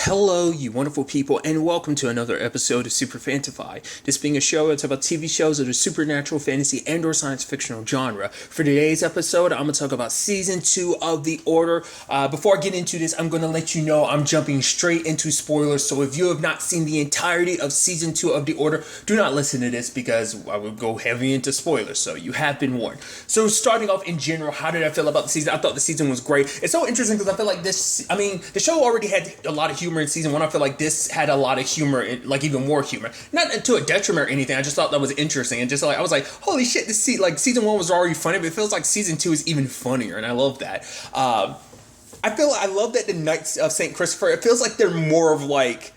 Hello, you wonderful people, and welcome to another episode of Super-Fanta-Fi. This being a show that's about TV shows of the supernatural, fantasy, and/or science fictional genre. For today's episode, I'm going to talk about Season 2 of The Order. Before I get into this, I'm going to let you know I'm jumping straight into spoilers, so if you have not seen the entirety of Season 2 of The Order, do not listen to this because I will go heavy into spoilers, so you have been warned. So starting off in general, how did I feel about the season? I thought the season was great. It's so interesting because I feel like the show already had a lot of humor in season one. I feel like this had a lot of humor, like even more humor. Not to a detriment or anything. I just thought that was interesting, and just like I was like, holy shit! Season one was already funny, but it feels like season two is even funnier, and I love that. I love that the Knights of Saint Christopher. It feels like they're more of like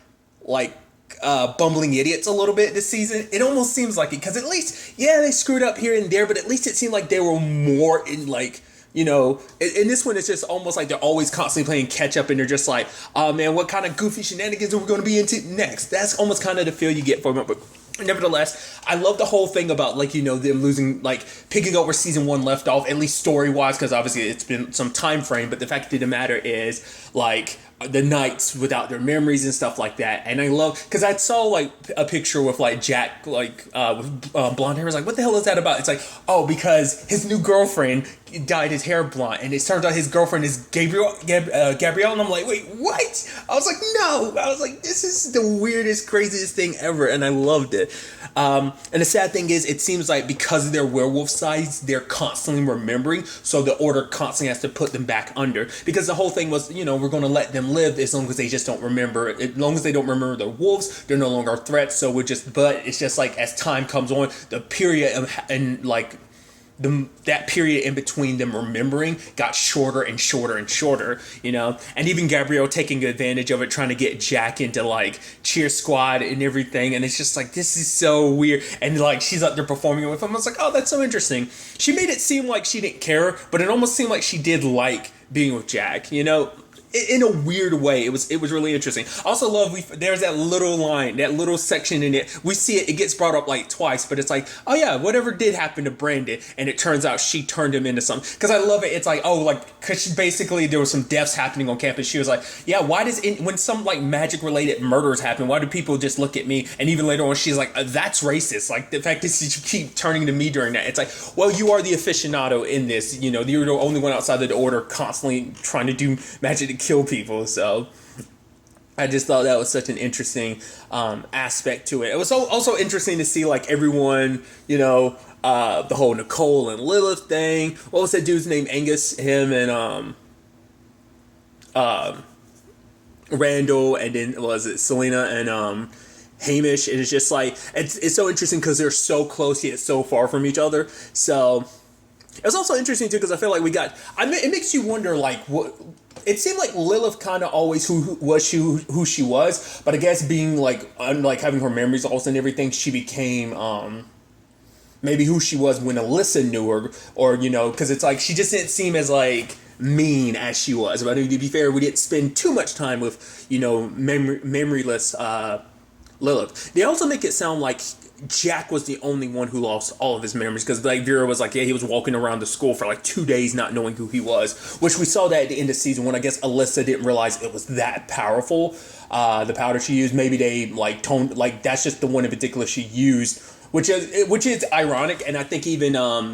bumbling idiots a little bit this season. It almost seems like it because at least they screwed up here and there, but at least it seemed like they were more in like. You know, in this one, it's just almost like they're always constantly playing catch up, and they're just like, oh man, what kind of goofy shenanigans are we going to be into next? That's almost kind of the feel you get from it. But nevertheless, I love the whole thing about them losing, picking up where season one left off, at least story wise, because obviously it's been some time frame. But the fact of the matter is, the knights without their memories and stuff like that. And I love, because I saw a picture with Jack with blonde hair. I was like, what the hell is that about? It's like, oh, because his new girlfriend dyed his hair blonde, and it turns out his girlfriend is Gabrielle, and I'm like, wait, what? I was like, no. I was like, this is the weirdest, craziest thing ever, and I loved it. And the sad thing is, it seems like because of their werewolf sides, they're constantly remembering, so the order constantly has to put them back under, because the whole thing was, we're going to let them live as long as they just don't remember. As long as they don't remember their wolves, they're no longer threats. So but it's just like as time comes on, the period that period in between them remembering got shorter and shorter and shorter, and even Gabrielle taking advantage of it, trying to get Jack into cheer squad and everything, and it's just like, this is so weird, and she's up there performing with him. I was like, oh, that's so interesting. She made it seem like she didn't care, but it almost seemed like she did like being with Jack, in a weird way. It was really interesting. I also love there's that little line, that little section in it. We see it gets brought up twice, but it's like, oh yeah, whatever did happen to Brandon, and it turns out she turned him into something. Because I love it. It's like, because basically there was some deaths happening on campus. She was like, yeah, why when some magic related murders happen, why do people just look at me? And even later on, she's like, that's racist. The fact that you keep turning to me during that. It's like, well, you are the aficionado in this. You're the only one outside of the order constantly trying to do magic to kill people. So I just thought that was such an interesting aspect to it. It was also interesting to see everyone, the whole Nicole and Lilith thing. What was that dude's name? Angus, him, and Randall, and then was it Selena and Hamish? And it's just it's so interesting because they're so close yet so far from each other. So it's also interesting too because I feel like it makes you wonder what. It seemed like Lilith kind of always who she was, but I guess being having her memories lost and everything, she became maybe who she was when Alyssa knew her, or because it's she just didn't seem as mean as she was. But to be fair, we didn't spend too much time with memoryless Lilith. They also make it sound like Jack was the only one who lost all of his memories, because Vera was he was walking around the school for 2 days not knowing who he was, which we saw that at the end of season one. I guess Alyssa didn't realize it was that powerful, the powder she used. Maybe they toned that's just the one in particular she used, which is ironic. And I think even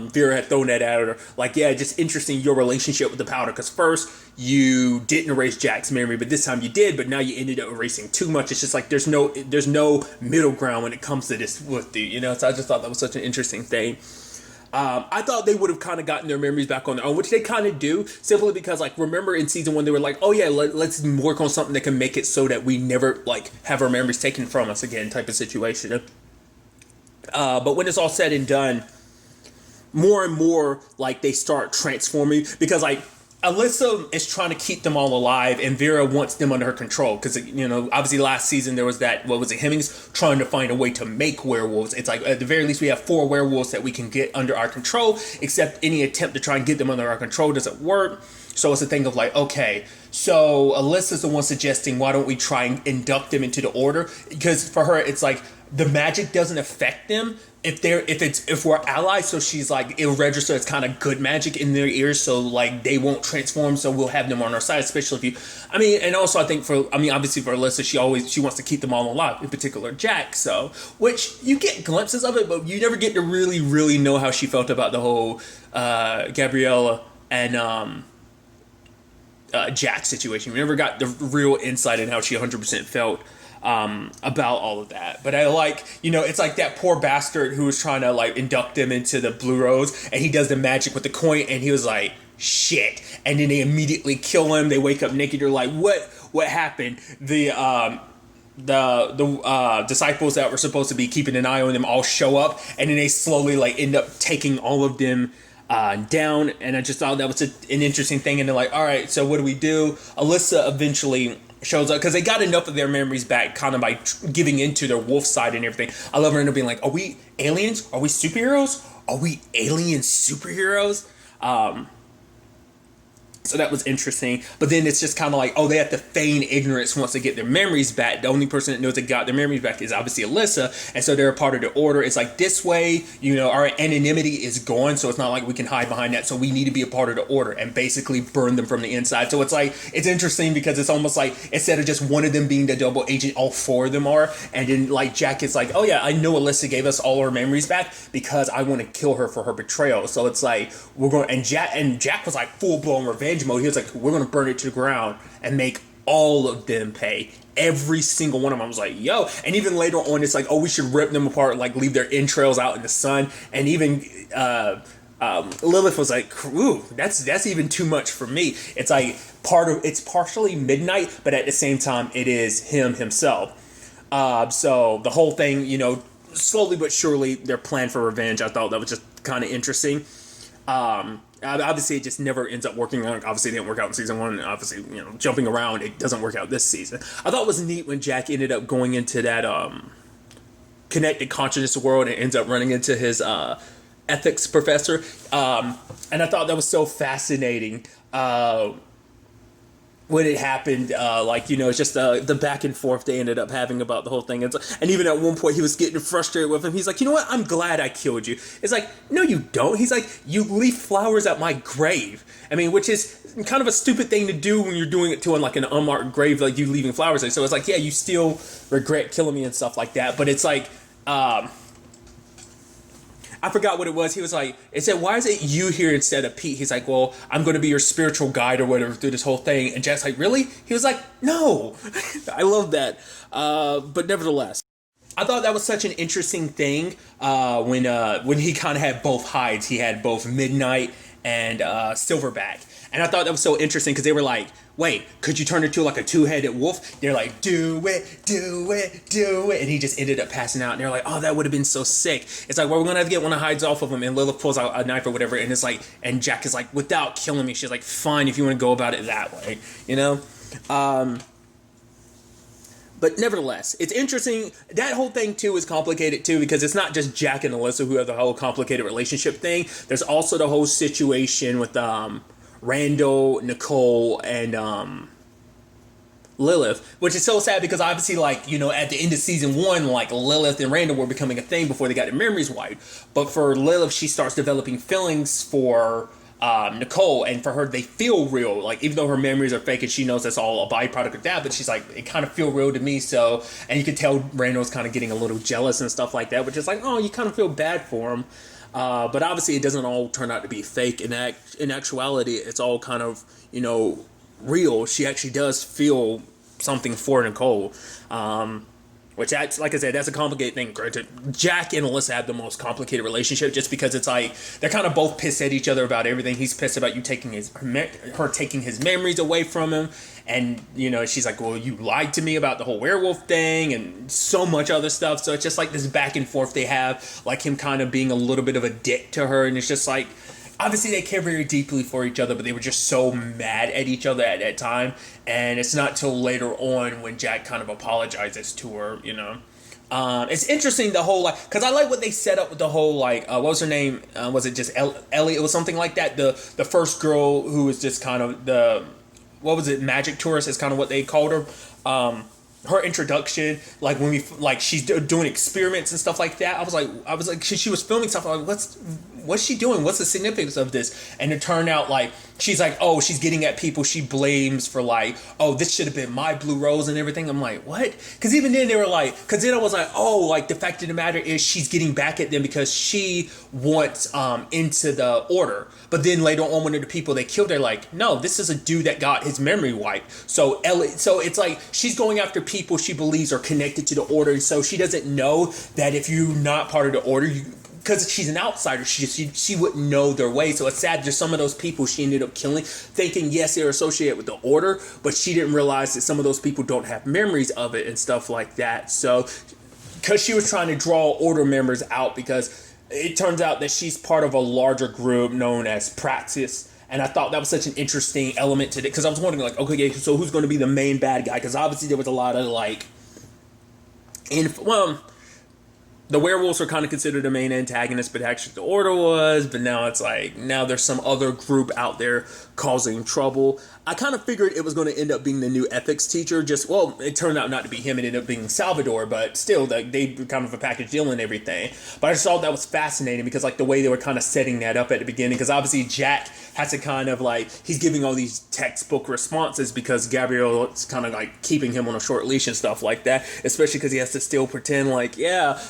Vera had thrown that at her, just interesting, your relationship with the powder, because first you didn't erase Jack's memory, but this time you did, but now you ended up erasing too much. It's just there's no middle ground when it comes to this with you, so I just thought that was such an interesting thing. I thought they would have kind of gotten their memories back on their own, which they kind of do, simply because remember in season one they were oh yeah, let's work on something that can make it so that we never have our memories taken from us again, type of situation. But when it's all said and done, more and more they start transforming, because Alyssa is trying to keep them all alive, and Vera wants them under her control, because obviously last season there was that, what was it, Hemmings trying to find a way to make werewolves. It's at the very least we have 4 werewolves that we can get under our control, except any attempt to try and get them under our control doesn't work. So it's a thing of okay, so Alyssa's the one suggesting, why don't we try and induct them into the order, because for her it's the magic doesn't affect them, if we're allies, so she's like, it'll register as kind of good magic in their ears, so like they won't transform, so we'll have them on our side, especially if you, I mean, and also I think obviously for Alyssa, she wants to keep them all alive, in particular Jack, so, which you get glimpses of it, but you never get to really know how she felt about the whole Gabriella and Jack situation. We never got the real insight in how she 100% felt about all of that. But I like, it's like that poor bastard who was trying to like induct him into the Blue Rose, and he does the magic with the coin, and he was like, shit. And then they immediately kill him. They wake up naked. You're like, what happened? The disciples that were supposed to be keeping an eye on them all show up, and then they slowly like end up taking all of them down. And I just thought that was an interesting thing. And they're like, all right, so what do we do? Alyssa eventually shows up because they got enough of their memories back kind of by giving into their wolf side and everything. I love her end up being like, are we aliens? Are we superheroes? Are we alien superheroes? So that was interesting. But then it's just kind of like, oh, they have to feign ignorance once they get their memories back. The only person that knows they got their memories back is obviously Alyssa. And so they're a part of the order. It's like this way, our anonymity is gone. So it's not like we can hide behind that. So we need to be a part of the order and basically burn them from the inside. So it's like, it's interesting because it's almost like instead of just one of them being the double agent, all four of them are. And then like Jack is like, oh yeah, I know Alyssa gave us all our memories back because I want to kill her for her betrayal. So it's like, Jack was like full blown revenge mode. He was like, we're going to burn it to the ground and make all of them pay. Every single one of them. I was like, yo. And even later on, it's like, oh, we should rip them apart, like leave their entrails out in the sun. And even Lilith was like, ooh, that's even too much for me. It's like it's partially midnight, but at the same time, it is himself. So the whole thing, slowly but surely, their plan for revenge, I thought that was just kind of interesting. Obviously, it just never ends up working out. Obviously, it didn't work out in season one. And obviously, jumping around, it doesn't work out this season. I thought it was neat when Jack ended up going into that connected consciousness world and ends up running into his ethics professor. And I thought that was so fascinating when it happened. It's just the back and forth they ended up having about the whole thing. And even at one point, he was getting frustrated with him. He's like, you know what? I'm glad I killed you. It's like, no, you don't. He's like, you leave flowers at my grave. I mean, which is kind of a stupid thing to do when you're doing it to like an unmarked grave, like you leaving flowers there. So it's like, yeah, you still regret killing me and stuff like that. But it's like, I forgot what it was. He was like, it said, why is it you here instead of Pete? He's like, well, I'm going to be your spiritual guide or whatever through this whole thing. And Jack's like, really? He was like, no. I love that. But nevertheless, I thought that was such an interesting thing when he kind of had both hides. He had both Midnight and Silverback. And I thought that was so interesting because they were like, wait, could you turn into like a two-headed wolf? They're like, do it, do it, do it. And he just ended up passing out. And they're like, oh, that would have been so sick. It's like, well, we're going to have to get one of the hides off of him. And Lilith pulls out a knife or whatever. And it's like, and Jack is like, without killing me. She's like, fine, if you want to go about it that way, But nevertheless, it's interesting. That whole thing, too, is complicated, too, because it's not just Jack and Alyssa who have the whole complicated relationship thing. There's also the whole situation with Randall, Nicole, and Lilith, which is so sad because obviously, at the end of season one, Lilith and Randall were becoming a thing before they got their memories wiped. But for Lilith, she starts developing feelings for Nicole, and for her, they feel real. Even though her memories are fake and she knows that's all a byproduct of that, but she's like, it kind of feel real to me. So, and you can tell Randall's kind of getting a little jealous and stuff like that, which is like, oh, you kind of feel bad for him. But obviously it doesn't all turn out to be fake. In actuality, it's all kind of, real. She actually does feel something for Nicole. Which, like I said, that's a complicated thing. Granted, Jack and Alyssa have the most complicated relationship just because it's like they're kind of both pissed at each other about everything. He's pissed about you taking her taking his memories away from him. And, she's like, well, you lied to me about the whole werewolf thing and so much other stuff. So it's just like this back and forth they have, like him kind of being a little bit of a dick to her. And it's just like, obviously they care very deeply for each other, but they were just so mad at each other at that time. And it's not till later on when Jack kind of apologizes to her, It's interesting, the whole, because I like what they set up with the whole, what was her name? Was it just Ellie? It was something like that. The first girl who was just kind of magic tourist is kind of what they called her. her introduction, like when we like she's doing experiments and stuff like that. I was like, she was filming stuff. I'm like, what's she doing? What's the significance of this? And it turned out like she's like, oh, she's getting at people she blames for like, oh, this should have been my blue rose and everything. I'm like, what? Because even then they were like, because then I was like, oh, like the fact of the matter is she's getting back at them because she wants into the order. But then later on, one of the people they killed, they're like, no, this is a dude that got his memory wiped. So it's like she's going after people she believes are connected to the order. And so she doesn't know that if you're not part of the order, because she's an outsider, she wouldn't know their way. So it's sad. There's some of those people she ended up killing, thinking yes they're associated with the order, but she didn't realize that some of those people don't have memories of it and stuff like that. So because she was trying to draw order members out, because it turns out that she's part of a larger group known as Praxis. And I thought that was such an interesting element to it, because I was wondering, like, okay, so who's going to be the main bad guy? Because obviously there was a lot of, like, the werewolves were kind of considered the main antagonist, but actually the Order was. But now it's like, now there's some other group out there causing trouble. I kind of figured it was going to end up being the new ethics teacher. Well, it turned out not to be him. It ended up being Salvador, but still, they were kind of a package deal and everything. But I just thought that was fascinating, because like the way they were kind of setting that up at the beginning, because obviously Jack has to kind of like, he's giving all these textbook responses because Gabrielle is kind of like keeping him on a short leash and stuff like that, especially because he has to still pretend like, yeah.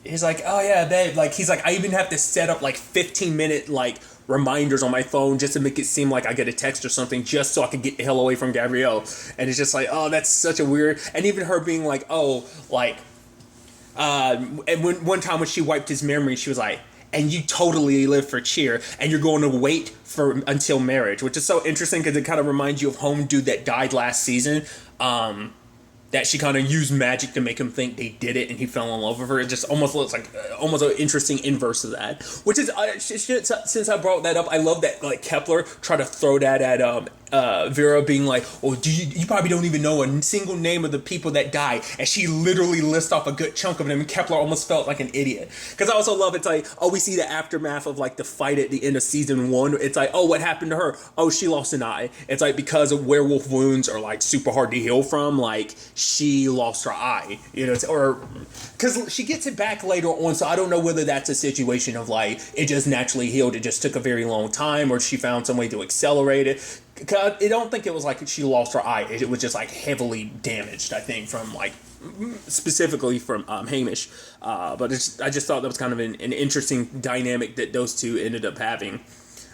He's like, oh yeah, babe. Like, he's like, I even have to set up like 15-minute like reminders on my phone just to make it seem like I get a text or something, just so I can get the hell away from Gabrielle. And it's just like, oh, that's such a weird. And even her being like, oh, like, and one time when she wiped his memory, she was like, and you totally live for cheer, and you're going to wait for until marriage, which is so interesting because it kind of reminds you of Home Dude that died last season. That she kind of used magic to make him think they did it and he fell in love with her. It just almost looks like almost an interesting inverse of that. Which is, since I brought that up, I love that like Kepler tried to throw that at Vera, being like, oh, you probably don't even know a single name of the people that died. And she literally lists off a good chunk of them, and Kepler almost felt like an idiot. Because I also love, it's like, oh, we see the aftermath of like the fight at the end of season 1. It's like, oh, what happened to her? Oh, she lost an eye. It's like, because of werewolf wounds are like super hard to heal from, like she lost her eye, you know, or because she gets it back later on. So I don't know whether that's a situation of like it just naturally healed, it just took a very long time, or she found some way to accelerate it. Cause I don't think it was like she lost her eye. It was just like heavily damaged, I think, from like specifically from Hamish. But I just thought that was kind of an interesting dynamic that those two ended up having.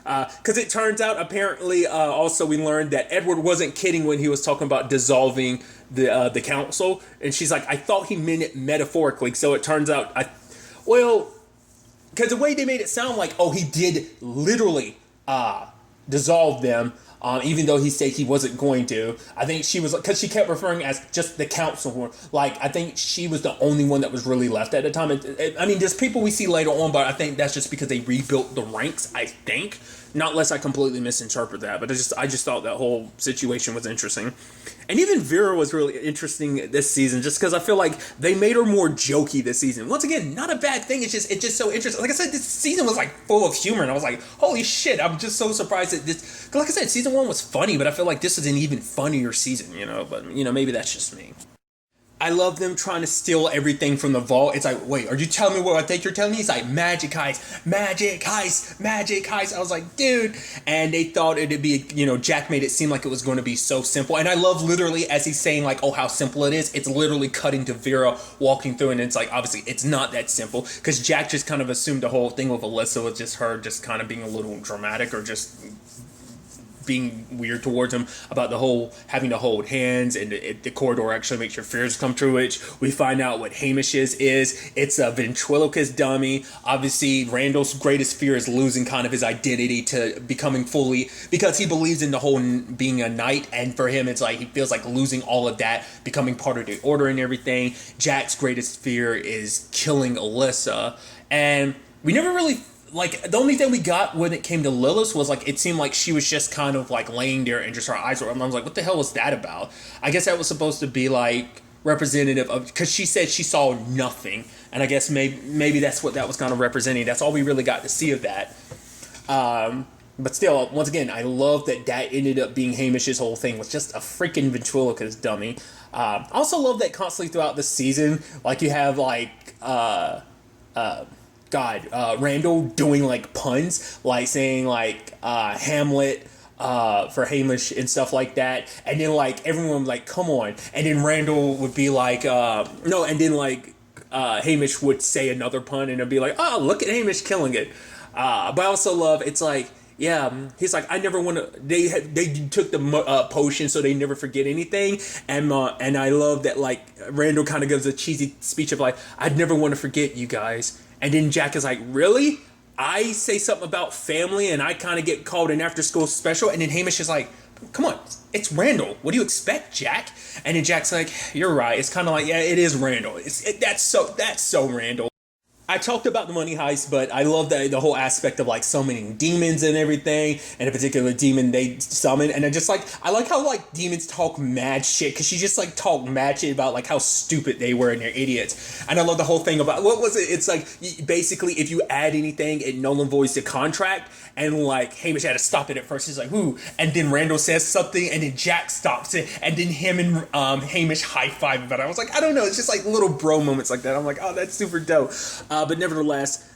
Because it turns out, apparently, also we learned that Edward wasn't kidding when he was talking about dissolving the council. And she's like, I thought he meant it metaphorically. So it turns out, because the way they made it sound like, oh, he did literally dissolve them. Even though he said he wasn't going to. I think she was, because she kept referring as just the council. Like, I think she was the only one that was really left at the time. I mean, there's people we see later on, but I think that's just because they rebuilt the ranks, I think. Not unless I completely misinterpret that. But I just thought that whole situation was interesting. And even Vera was really interesting this season, just because I feel like they made her more jokey this season. Once again, not a bad thing. It's just so interesting. Like I said, this season was like full of humor, and I was like, holy shit! I'm just so surprised that this. Cause like I said, season 1 was funny, but I feel like this is an even funnier season. You know, but you know, maybe that's just me. I love them trying to steal everything from the vault. It's like, wait, are you telling me what I think you're telling me? It's like, magic heist, magic heist, magic heist. I was like, dude. And they thought it'd be, you know, Jack made it seem like it was going to be so simple. And I love literally, as he's saying, like, oh, how simple it is. It's literally cutting to Vera walking through. And it's like, obviously, it's not that simple. Because Jack just kind of assumed the whole thing with Alyssa was just her just kind of being a little dramatic, or just being weird towards him about the whole having to hold hands, and the corridor actually makes your fears come true, which we find out what Hamish is. It's a ventriloquist dummy. Obviously, Randall's greatest fear is losing kind of his identity to becoming fully, because he believes in the whole being a knight, and for him it's like he feels like losing all of that, becoming part of the order and everything. Jack's greatest fear is killing Alyssa, and we never really, like, the only thing we got when it came to Lilith was, like, it seemed like she was just kind of, like, laying there and just her eyes were open. I was like, what the hell was that about? I guess that was supposed to be, like, representative of, because she said she saw nothing. And I guess maybe that's what that was kind of representing. That's all we really got to see of that. But still, once again, I love that ended up being Hamish's whole thing was just a freaking ventriloquist dummy. I also love that constantly throughout the season, like you have like Randall doing like puns, like saying like Hamlet for Hamish and stuff like that, and then like everyone would like come on, and then Randall would be like no, and then like Hamish would say another pun, and it'd be like, oh, look at Hamish killing it. But I also love it's like. Yeah, he's like, I never want to. They took the potion, so they never forget anything. And I love that like Randall kind of gives a cheesy speech of like, I'd never want to forget you guys. And then Jack is like, really? I say something about family, and I kind of get called an after school special. And then Hamish is like, come on, it's Randall. What do you expect, Jack? And then Jack's like, you're right. It's kind of like, yeah, it is Randall. That's so Randall. I talked about the money heist, but I love that the whole aspect of like summoning demons and everything, and a particular demon they summon, and I like how like demons talk mad shit because she just like talked mad shit about like how stupid they were and they're idiots, and I love the whole thing about what was it? It's like basically if you add anything, it null and voids the contract, and like Hamish had to stop it at first. He's like, "Who?" And then Randall says something, and then Jack stops it, and then him and Hamish high five about it. I was like, I don't know, it's just like little bro moments like that. I'm like, oh, that's super dope. But nevertheless,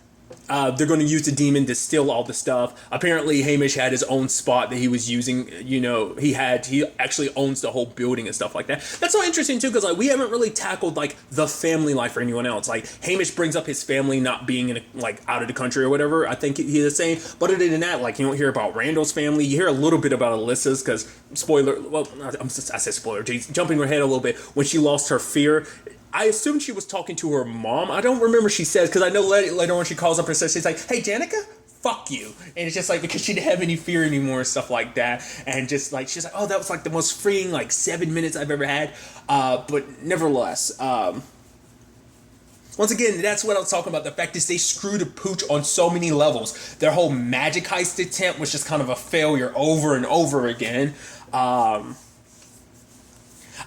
they're going to use the demon to steal all the stuff. Apparently, Hamish had his own spot that he was using. You know, he actually owns the whole building and stuff like that. That's so interesting too, because like we haven't really tackled like the family life for anyone else. Like Hamish brings up his family not being in like out of the country or whatever. I think he is saying. But other than that, like you don't hear about Randall's family. You hear a little bit about Alyssa's because spoiler. Well, I said spoiler. Jumping ahead a little bit when she lost her fear. I assumed she was talking to her mom. I don't remember she says, because I know later on she calls up her sister. She's like, hey, Danica, fuck you. And it's just like, because she didn't have any fear anymore and stuff like that. And just like, she's like, oh, that was like the most freeing like 7 minutes I've ever had. But nevertheless, once again, that's what I was talking about. The fact is they screwed the pooch on so many levels. Their whole magic heist attempt was just kind of a failure over and over again.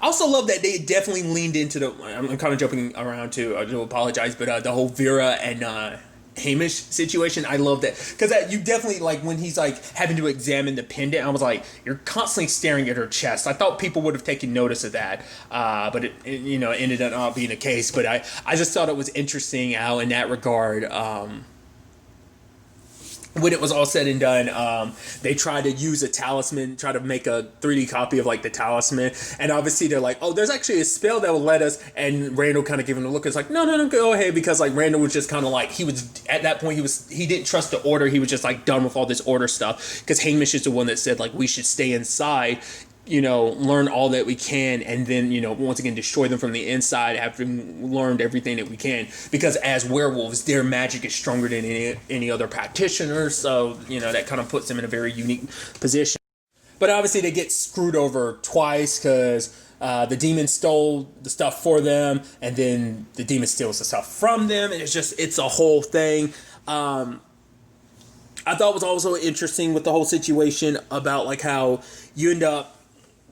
I also love that they definitely leaned into the. I'm kind of jumping around too. I do apologize, but the whole Vera and Hamish situation, I love that because you definitely like when he's like having to examine the pendant. I was like, you're constantly staring at her chest. I thought people would have taken notice of that, but it ended up not being the case. But I just thought it was interesting how in that regard. When it was all said and done, they tried to use a talisman, try to make a 3D copy of like the talisman, and obviously they're like, "Oh, there's actually a spell that will let us." And Randall kind of giving a look. It's like, "No, go ahead," because like Randall was just kind of like he was at that point he didn't trust the order. He was just like done with all this order stuff because Hamish is the one that said like we should stay inside. Learn all that we can, and then, once again, destroy them from the inside after learned everything that we can. Because as werewolves, their magic is stronger than any other practitioner, so, that kind of puts them in a very unique position. But obviously, they get screwed over twice because the demon stole the stuff for them, and then the demon steals the stuff from them, and it's a whole thing. I thought it was also interesting with the whole situation about, like, how you end up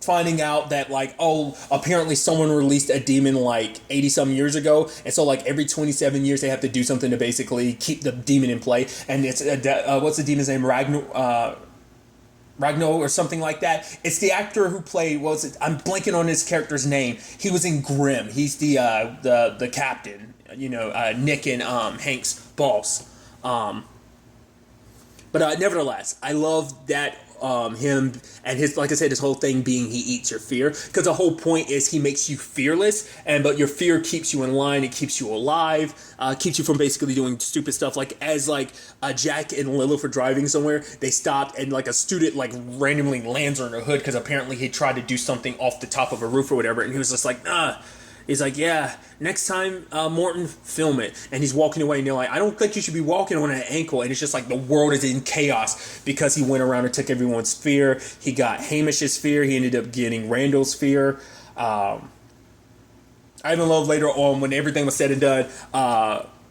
finding out that like, oh, apparently someone released a demon like 80 some years ago, and so like every 27 years they have to do something to basically keep the demon in play. And it's what's the demon's name? Ragno or something like that. It's the actor who played, I'm blanking on his character's name. He was in Grimm. He's the captain, Nick and Hank's boss. But nevertheless, I love that him and his, like I said, his whole thing being he eats your fear, because the whole point is he makes you fearless, but your fear keeps you in line, it keeps you alive, keeps you from basically doing stupid stuff. Like as like Jack and Lilith were driving somewhere, they stopped and like a student like randomly lands on her hood because apparently he tried to do something off the top of a roof or whatever, and he was just like, he's like, yeah, next time, Morton, film it. And he's walking away, and they're like, I don't think you should be walking on an ankle. And it's just like the world is in chaos because he went around and took everyone's fear. He got Hamish's fear. He ended up getting Randall's fear. I even love later on when everything was said and done,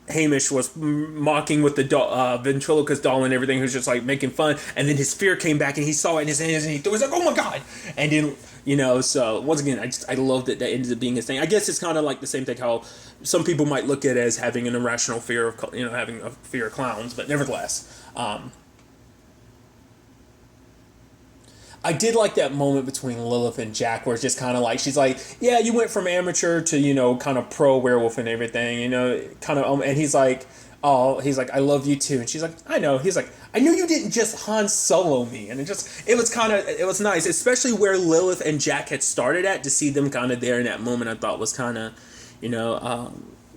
Hamish was mocking with the ventriloquist doll and everything. He was just like making fun, and then his fear came back and he saw it in his hands and he was like, oh my god. And then so once again, I love that ended up being his thing. I guess it's kind of like the same thing how some people might look at it as having an irrational fear of having a fear of clowns, but nevertheless, I did like that moment between Lilith and Jack where it's just kind of like, she's like, yeah, you went from amateur to, kind of pro werewolf and everything, kind of, and he's like, oh, he's like, I love you too. And she's like, I know. He's like, I knew you didn't just Han Solo me. And it was nice, especially where Lilith and Jack had started at, to see them kind of there in that moment. I thought was kind of,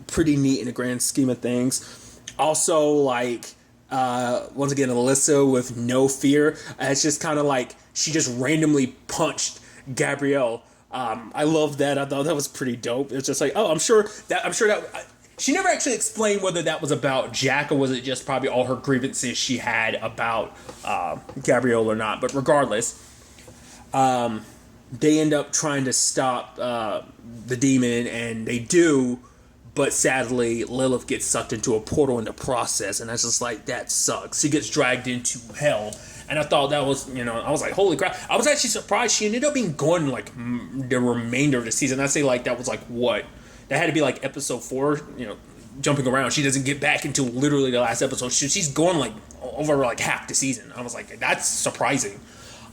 pretty neat in the grand scheme of things. Also, like, once again, Alyssa with no fear. It's just kind of like she just randomly punched Gabrielle. I love that. I thought that was pretty dope. It's just like, oh, I'm sure that. She never actually explained whether that was about Jack or was it just probably all her grievances she had about Gabrielle or not. But regardless, they end up trying to stop the demon, and they do. But sadly, Lilith gets sucked into a portal in the process, and that's just like, that sucks. She gets dragged into hell, and I thought that was, I was like, holy crap. I was actually surprised she ended up being gone like the remainder of the season. I'd say like that was like what? That had to be like episode 4, jumping around. She doesn't get back until literally the last episode. She's gone like over like half the season. I was like, that's surprising.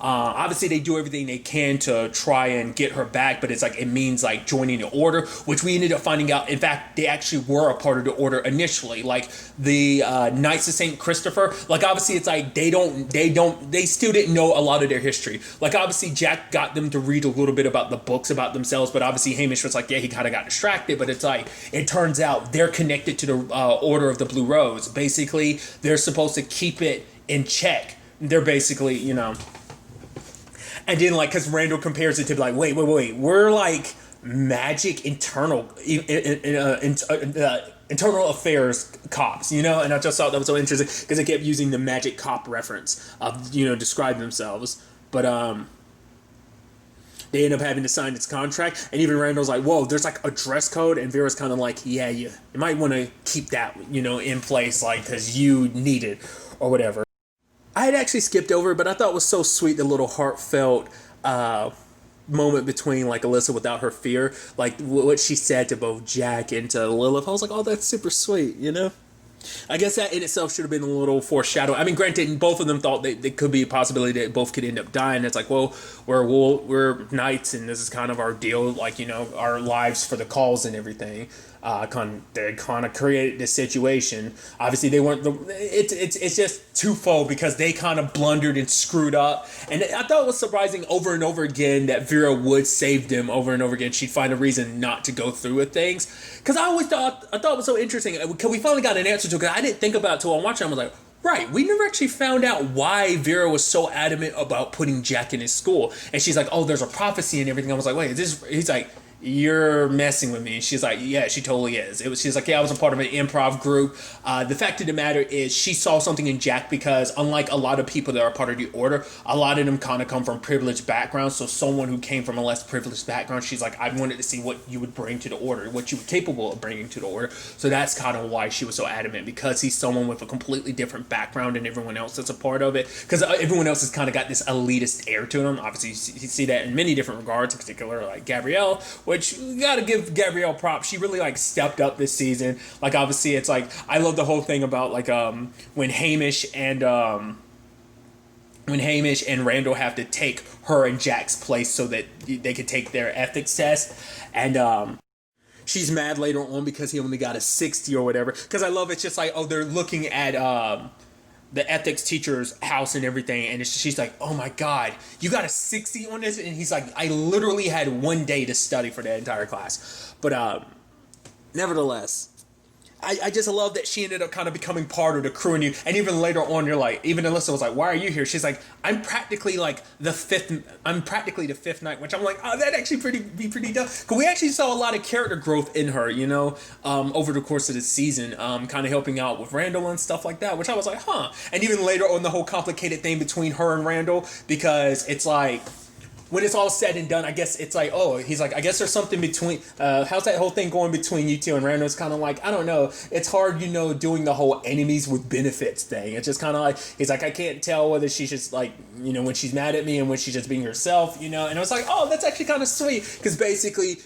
Obviously, they do everything they can to try and get her back, but it's like, it means like joining the Order, which we ended up finding out. In fact, they actually were a part of the Order initially. Like the Knights of Saint Christopher. Like obviously, it's like they still didn't know a lot of their history. Like obviously, Jack got them to read a little bit about the books about themselves, but obviously Hamish was like, yeah, he kind of got distracted. But it's like, it turns out they're connected to the Order of the Blue Rose. Basically, they're supposed to keep it in check. They're basically, And then, like, because Randall compares it to, like, wait, we're, like, magic internal affairs cops, And I just thought that was so interesting because they kept using the magic cop reference of, describe themselves. But, they end up having to sign its contract, and even Randall's like, whoa, there's, like, a dress code, and Vera's kind of like, yeah, you might want to keep that, in place, like, because you need it, or whatever. I had actually skipped over it, but I thought it was so sweet, the little heartfelt moment between like Alyssa without her fear, like what she said to both Jack and to Lilith. I was like, oh, that's super sweet, I guess that in itself should have been a little foreshadowing. I mean, granted, both of them thought that there could be a possibility that both could end up dying. It's like, well, we're knights, and this is kind of our deal, like, our lives for the cause and everything. They kind of created this situation. Obviously, they weren't. It's just twofold because they kind of blundered and screwed up. And I thought it was surprising over and over again that Vera would save them over and over again. She'd find a reason not to go through with things. Because I thought it was so interesting. Because we finally got an answer to it. Because I didn't think about it until I watched it. I was like, right, we never actually found out why Vera was so adamant about putting Jack in his school. And she's like, oh, there's a prophecy and everything. I was like, wait, he's like, you're messing with me. And she's like, yeah, she totally is. She's like, yeah, I was a part of an improv group. The fact of the matter is she saw something in Jack because unlike a lot of people that are part of the Order, a lot of them kind of come from privileged backgrounds. So someone who came from a less privileged background, she's like, I wanted to see what you would bring to the Order, what you were capable of bringing to the Order. So that's kind of why she was so adamant, because he's someone with a completely different background than everyone else that's a part of it. Because everyone else has kind of got this elitist air to them. Obviously, you see that in many different regards, in particular like Gabrielle, which you gotta give Gabrielle props. She really like stepped up this season. Like obviously it's like, I love the whole thing about like when Hamish and Randall have to take her and Jack's place so that they could take their ethics test, and she's mad later on because he only got a 60 or whatever. Because I love it's just like, oh, they're looking at the ethics teacher's house and everything, and she's like, oh my god, you got a 60 on this? And he's like, I literally had 1 day to study for that entire class. But nevertheless, I just love that she ended up kind of becoming part of the crew, and even later on, you're like, even Alyssa was like, why are you here? She's like, I'm practically the fifth knight, which I'm like, oh, that'd actually be pretty dope. Because we actually saw a lot of character growth in her, over the course of the season, kind of helping out with Randall and stuff like that, which I was like, huh. And even later on, the whole complicated thing between her and Randall, because it's like, when it's all said and done, I guess it's like, oh, he's like, I guess there's something between, how's that whole thing going between you two? And Randall's kind of like, I don't know. It's hard, doing the whole enemies with benefits thing. It's just kind of like, he's like, I can't tell whether she's just like, when she's mad at me and when she's just being herself, And I was like, oh, that's actually kind of sweet. Because basically,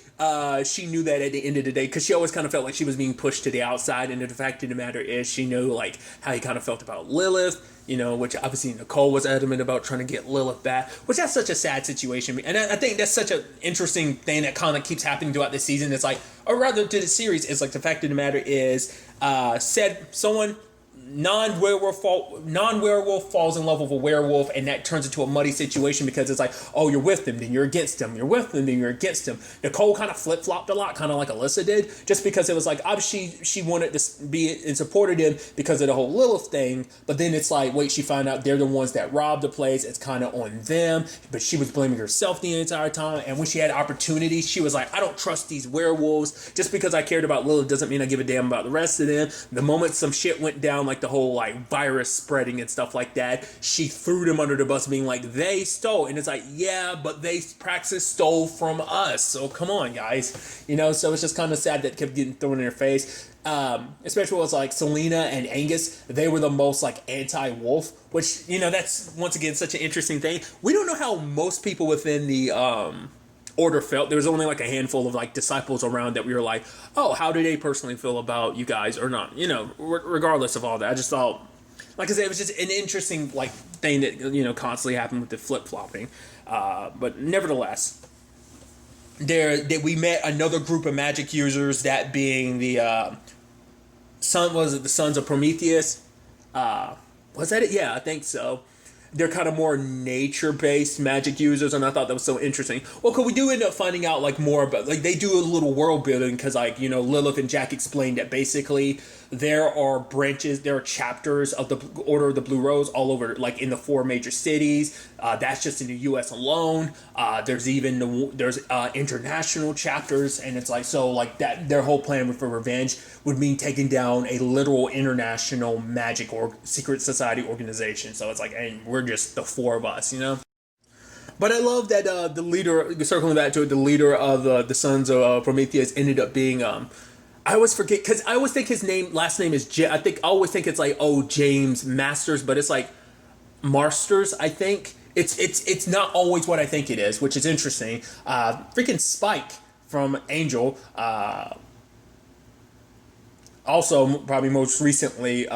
she knew that at the end of the day, because she always kind of felt like she was being pushed to the outside. And the fact of the matter is, she knew like how he kind of felt about Lilith. Which obviously Nicole was adamant about trying to get Lilith back, which that's such a sad situation. And I think that's such an interesting thing that kind of keeps happening throughout the season. It's like, or rather to the series, it's like the fact of the matter is, someone non-werewolf falls in love with a werewolf, and that turns into a muddy situation because it's like, oh, you're with them, then you're against them, you're with them, then you're against them. Nicole kind of flip-flopped a lot, kind of like Alyssa did, just because it was like, obviously she wanted to be and supported him because of the whole Lilith thing, but then it's like, wait, she found out they're the ones that robbed the place, it's kind of on them, but she was blaming herself the entire time. And when she had opportunity, she was like, I don't trust these werewolves. Just because I cared about Lilith doesn't mean I give a damn about the rest of them. The moment some shit went down, like the whole like virus spreading and stuff like that, she threw them under the bus, being like, they stole. And it's like, yeah, but Praxis stole from us, so come on, guys. So it's just kind of sad that kept getting thrown in their face. Especially when it's like Selena and Angus, they were the most like anti-wolf, which that's once again such an interesting thing. We don't know how most people within the Order felt. There was only like a handful of like disciples around that we were like, oh, how do they personally feel about you guys or not? Regardless of all that, I just thought, like I said, it was just an interesting like thing that constantly happened with the flip flopping. But nevertheless, we met another group of magic users, that being the the Sons of Prometheus? Was that it? Yeah, I think so. They're kind of more nature-based magic users, and I thought that was so interesting. Well, because we do end up finding out like more about, like, they do a little world building, because like Lilith and Jack explained that basically there are chapters of the Order of the Blue Rose all over, like in the 4 major cities. That's just in the U.S. alone. There's international chapters, and it's like, so like that their whole plan for revenge would mean taking down a literal international magic or secret society organization. So it's like, and we're just the 4 of us, But I love that the leader, circling back to it, the leader of the Sons of Prometheus ended up being I always forget, because I always think his last name is I always think it's like, oh, James Masters, but it's like Marsters, I think. It's not always what I think it is, which is interesting. Freaking Spike from Angel, also probably most recently,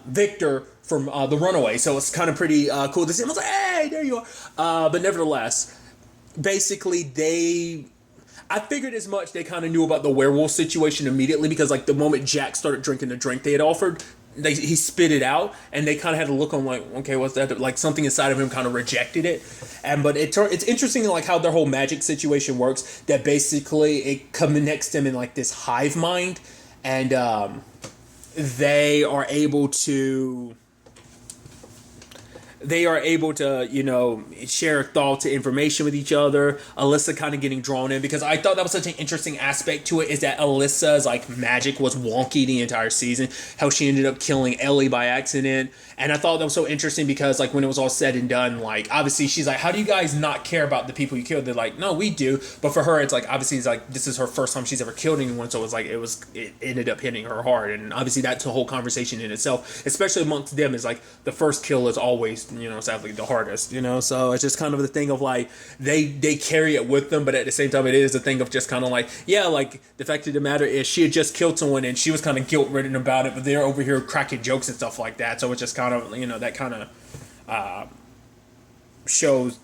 Victor from The Runaway. So it's kind of pretty cool to see him. I was like, hey, there you are. But nevertheless, basically I figured as much. They kind of knew about the werewolf situation immediately, because like the moment Jack started drinking the drink they had offered, he spit it out, and they kind of had a look on like, okay, what's that? Like something inside of him kind of rejected it. But it's interesting like how their whole magic situation works, that basically it connects them in like this hive mind, and they are able to share thoughts and information with each other. Alyssa kind of getting drawn in, because I thought that was such an interesting aspect to it, is that Alyssa's like magic was wonky the entire season, how she ended up killing Ellie by accident. And I thought that was so interesting, because like when it was all said and done, like obviously she's like, how do you guys not care about the people you killed? They're like, no, we do. But for her, it's like, obviously it's like, this is her first time she's ever killed anyone, so it ended up hitting her hard. And obviously that's a whole conversation in itself, especially amongst them, is like the first kill is always, sadly the hardest, so it's just kind of the thing of like they carry it with them, but at the same time it is a thing of just kind of like, yeah, like the fact of the matter is she had just killed someone and she was kind of guilt-ridden about it, but they're over here cracking jokes and stuff like that. So it's just kind of, that kind of shows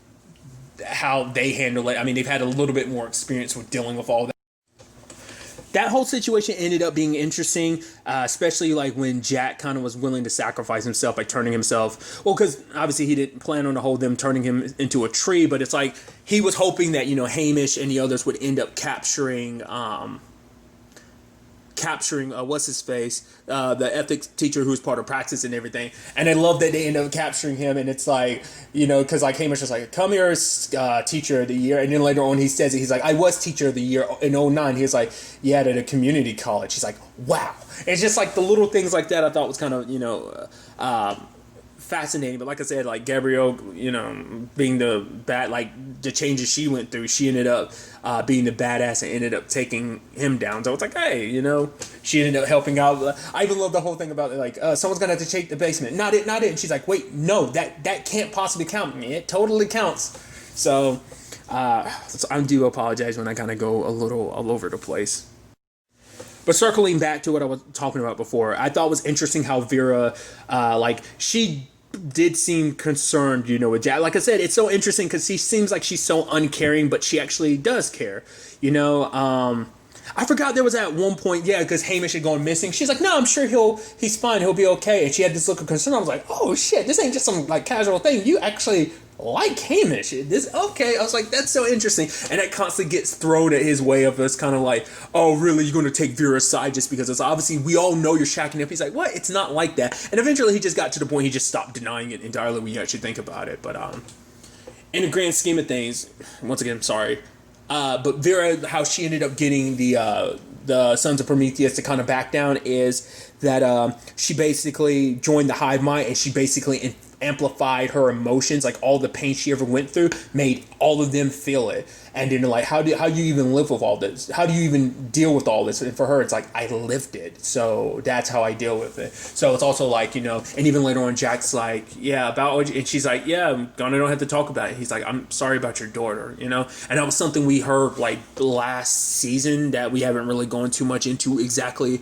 how they handle it. I mean, they've had a little bit more experience with dealing with all that. That whole situation ended up being interesting, especially like when Jack kind of was willing to sacrifice himself by turning himself. Well, because obviously he didn't plan on the whole them turning him into a tree, but it's like he was hoping that, Hamish and the others would end up capturing what's his face, the ethics teacher who was part of Praxis and everything. And I love that they end up capturing him, and it's like, because like Hamish was like, come here as teacher of the year, and then later on he says it, he's like, I was teacher of the year in 2009. He's like, yeah, at a community college. He's like, wow. It's just like the little things like that I thought was kind of fascinating. But like I said, like Gabrielle, being the bad, like the changes she went through, she ended up being the badass and ended up taking him down. So it's like, hey, she ended up helping out. I even love the whole thing about like someone's gonna have to take the basement. Not it. And she's like, wait, no, that can't possibly count. It totally counts. So So I do apologize when I kind of go a little all over the place. But circling back to what I was talking about before, I thought it was interesting how Vera, like, she did seem concerned, with Jack. Like I said, it's so interesting because she seems like she's so uncaring, but she actually does care, I forgot there was at one point, yeah, because Hamish had gone missing. She's like, no, I'm sure he's fine, he'll be okay. And she had this look of concern. I was like, oh shit, this ain't just some like casual thing. You actually like Hamish. This okay. I was like, that's so interesting. And that constantly gets thrown at his way of us kind of like, oh really, you're gonna take Vera's side just because it's obviously we all know you're shacking up. He's like, what? It's not like that. And eventually he just got to the point he just stopped denying it entirely when you actually think about it. But in the grand scheme of things, once again, I'm sorry. But Vera, how she ended up getting the Sons of Prometheus to kind of back down is that she basically joined the hive mind, and she basically amplified her emotions, like all the pain she ever went through, made all of them feel it. And then like, how do you even live with all this? How do you even deal with all this? And for her, it's like, I lived it, so that's how I deal with it. So it's also like, and even later on, Jack's like, yeah, about, and she's like, yeah, I'm gonna don't have to talk about it. He's like, I'm sorry about your daughter, and that was something we heard like last season that we haven't really gone too much into exactly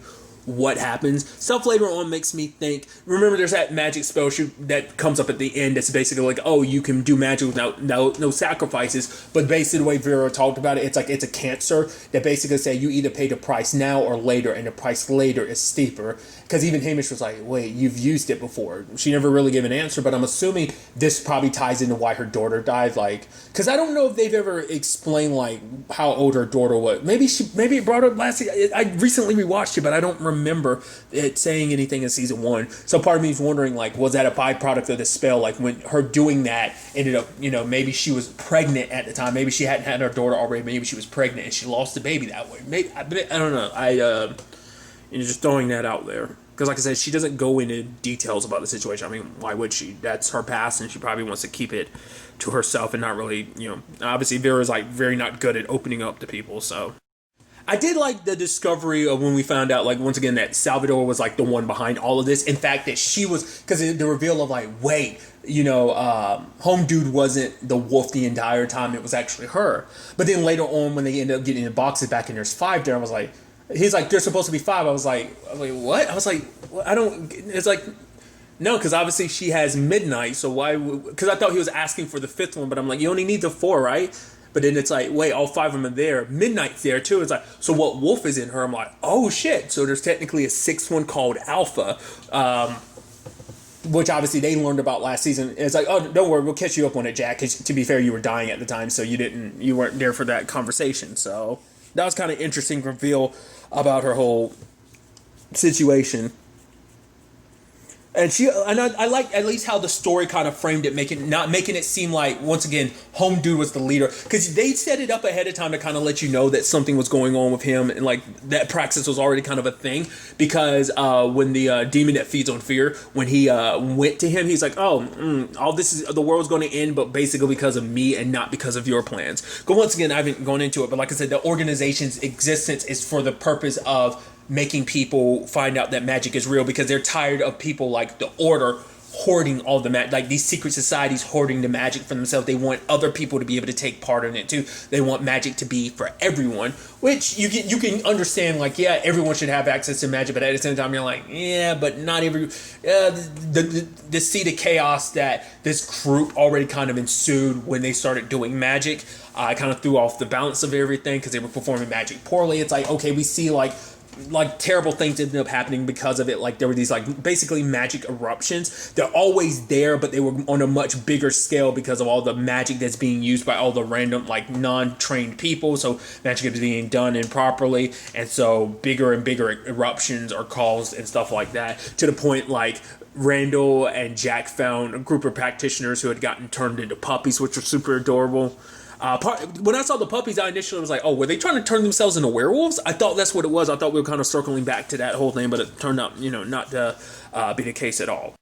what happens. Stuff later on makes me think, remember there's that magic spell that comes up at the end that's basically like, oh, you can do magic without no sacrifices, but basically the way Vera talked about it, it's like it's a cancer that basically say you either pay the price now or later, and the price later is steeper. Because even Hamish was like, wait, you've used it before. She never really gave an answer, but I'm assuming this probably ties into why her daughter died. Like, because I don't know if they've ever explained like how old her daughter was. Maybe it brought up last season. I recently rewatched it, but I don't remember it saying anything in season 1. So part of me is wondering, like, was that a byproduct of the spell? Like when her doing that ended up, maybe she was pregnant at the time. Maybe she hadn't had her daughter already. Maybe she was pregnant and she lost the baby that way. Maybe I don't know. Just throwing that out there. Because like I said, she doesn't go into details about the situation. I mean, why would she? That's her past, and she probably wants to keep it to herself and not really, obviously Vera's like very not good at opening up to people, so. I did like the discovery of when we found out, like, once again, that Salvador was like the one behind all of this. In fact, that she was, because the reveal of like, wait, Home Dude wasn't the wolf the entire time, it was actually her. But then later on, when they ended up getting the boxes back and there's 5 there, I was like, he's like, there's supposed to be 5. I was like, what? I was like, I don't, it's like, no, because obviously she has Midnight, so why, because I thought he was asking for the 5th one, but I'm like, you only need the 4, right? But then it's like, wait, all 5 of them are there. Midnight's there too. It's like, so what wolf is in her? I'm like, oh shit. So there's technically a 6th one called Alpha, which obviously they learned about last season. It's like, oh, don't worry, we'll catch you up on it, Jack. Because to be fair, you were dying at the time, so you weren't there for that conversation. So that was kind of interesting reveal about her whole situation. And I like at least how the story kind of framed it, not making it seem like, once again, Home Dude was the leader, because they set it up ahead of time to kind of let you know that something was going on with him, and like that praxis was already kind of a thing. Because when the demon that feeds on fear, when he went to him, he's like, oh, all this is, the world's going to end, but basically because of me and not because of your plans. But once again, I haven't gone into it, but like I said, the organization's existence is for the purpose of making people find out that magic is real, because they're tired of people like the Order hoarding all the magic, like these secret societies hoarding the magic for themselves. They want other people to be able to take part in it too. They want magic to be for everyone, which you can understand, like, yeah, everyone should have access to magic, but at the same time you're like, yeah, but not every the seed of chaos that this group already kind of ensued when they started doing magic kind of threw off the balance of everything, because they were performing magic poorly. It's like, okay, we see like terrible things ended up happening because of it. Like there were these like basically magic eruptions. They're always there, but they were on a much bigger scale because of all the magic that's being used by all the random like non-trained people. So magic is being done improperly, and so bigger and bigger eruptions are caused and stuff like that, to the point like Randall and Jack found a group of practitioners who had gotten turned into puppies, which were super adorable. When I saw the puppies, I initially was like, oh, were they trying to turn themselves into werewolves? I thought that's what it was. I thought we were kind of circling back to that whole thing, but it turned out, not to be the case at all.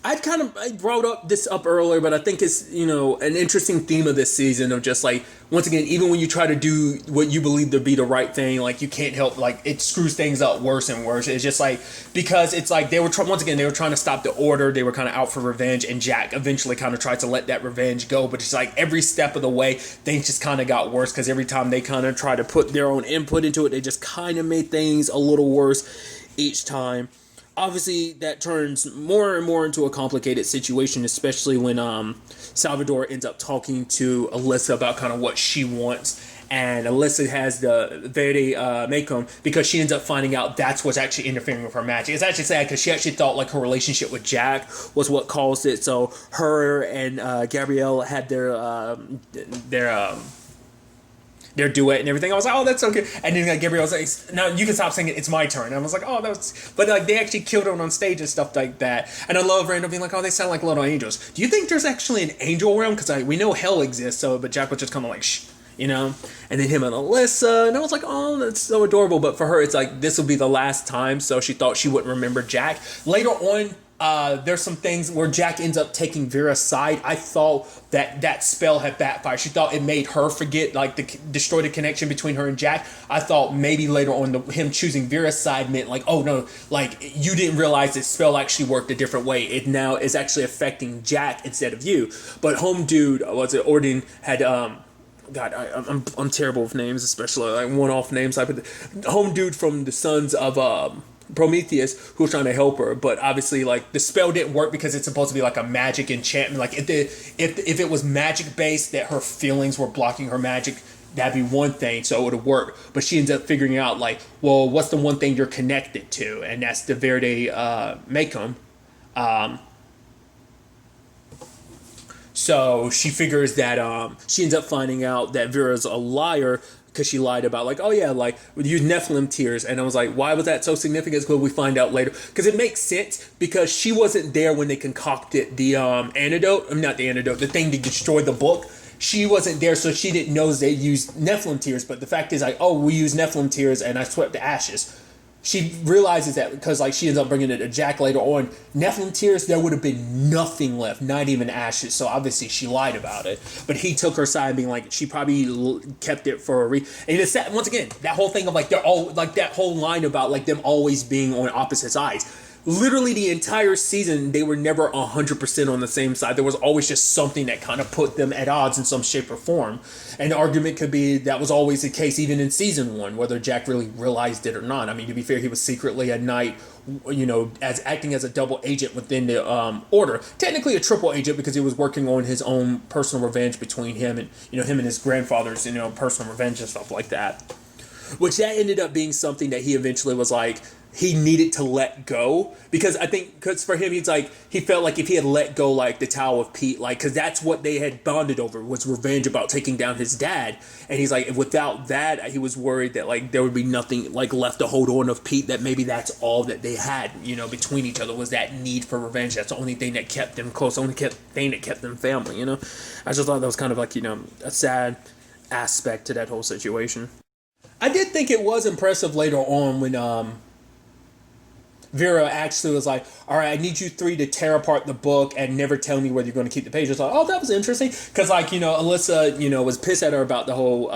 I brought this up earlier, but I think it's, an interesting theme of this season of just like, once again, even when you try to do what you believe to be the right thing, like you can't help, like it screws things up worse and worse. It's just like, because it's like they were trying to stop the order. They were kind of out for revenge, and Jack eventually kind of tried to let that revenge go. But it's like every step of the way, things just kind of got worse, because every time they kind of tried to put their own input into it, they just kind of made things a little worse each time. Obviously, that turns more and more into a complicated situation, especially when Salvador ends up talking to Alyssa about kind of what she wants. And Alyssa has the Verde Maycomb, because she ends up finding out that's what's actually interfering with her magic. It's actually sad, because she actually thought like her relationship with Jack was what caused it. So her and Gabrielle had their duet and everything. I was like, oh, that's so good. And then Gabrielle was like, now you can stop singing, it's my turn. And I was like, oh, but like they actually killed it on stage and stuff like that. And I love Randall being like, oh, they sound like little angels. Do you think there's actually an angel realm? Because we know hell exists, but Jack was just kind of like, shh, And then him and Alyssa, and I was like, oh, that's so adorable. But for her, it's like, this will be the last time, so she thought she wouldn't remember Jack. Later on, there's some things where Jack ends up taking Vera's side. I thought that spell had backfired. She thought it made her forget, like, destroy the connection between her and Jack. I thought maybe later on him choosing Vera's side meant like, oh no, like you didn't realize this spell actually worked a different way. It now is actually affecting Jack instead of you. But Home Dude, Ordin had God, I'm terrible with names, especially like one-off names. Home Dude from the Sons of Prometheus, who was trying to help her, but obviously like the spell didn't work because it's supposed to be like a magic enchantment. Like if it was magic based, that her feelings were blocking her magic, that'd be one thing, so it would have worked. But she ends up figuring out like, well, what's the one thing you're connected to, and that's the Verde Maycomb. So she figures that she ends up finding out that Vera's a liar, because she lied about like, oh yeah, like use Nephilim tears. And I was like, why was that so significant? Because we find out later, because it makes sense, because she wasn't there when they concocted the antidote. Not the antidote, the thing to destroy the book. She wasn't there, so she didn't know they used Nephilim tears. But the fact is, like, oh, we use Nephilim tears, and I swept the ashes. She realizes that because like she ends up bringing it to Jack later on. Nephilim tears, there would have been nothing left, not even ashes. So obviously she lied about it. But he took her side, being like she probably kept it for a reason. And it's that, once again, that whole thing of like they're all like that whole line about like them always being on opposite sides. Literally the entire season, they were never 100% on the same side. There was always just something that kind of put them at odds in some shape or form. And the argument could be that was always the case even in season 1, whether Jack really realized it or not. I mean, to be fair, he was secretly at night, as acting as a double agent within the order. Technically a triple agent, because he was working on his own personal revenge between him and, him and his grandfather's, personal revenge and stuff like that. Which that ended up being something that he eventually was like, he needed to let go, because I think, because for him, he's like, he felt like if he had let go, like the Tower of Pete, like, because that's what they had bonded over, was revenge about taking down his dad. And he's like, without that, he was worried that like there would be nothing like left to hold on of Pete, that maybe that's all that they had, between each other, was that need for revenge. That's the only thing that kept them close, the only thing that kept them family, I just thought that was kind of like, a sad aspect to that whole situation. I did think it was impressive later on when Vera actually was like, all right, I need you three to tear apart the book and never tell me whether you're going to keep the pages. Like, oh, that was interesting. Because, like, Alyssa, was pissed at her about the whole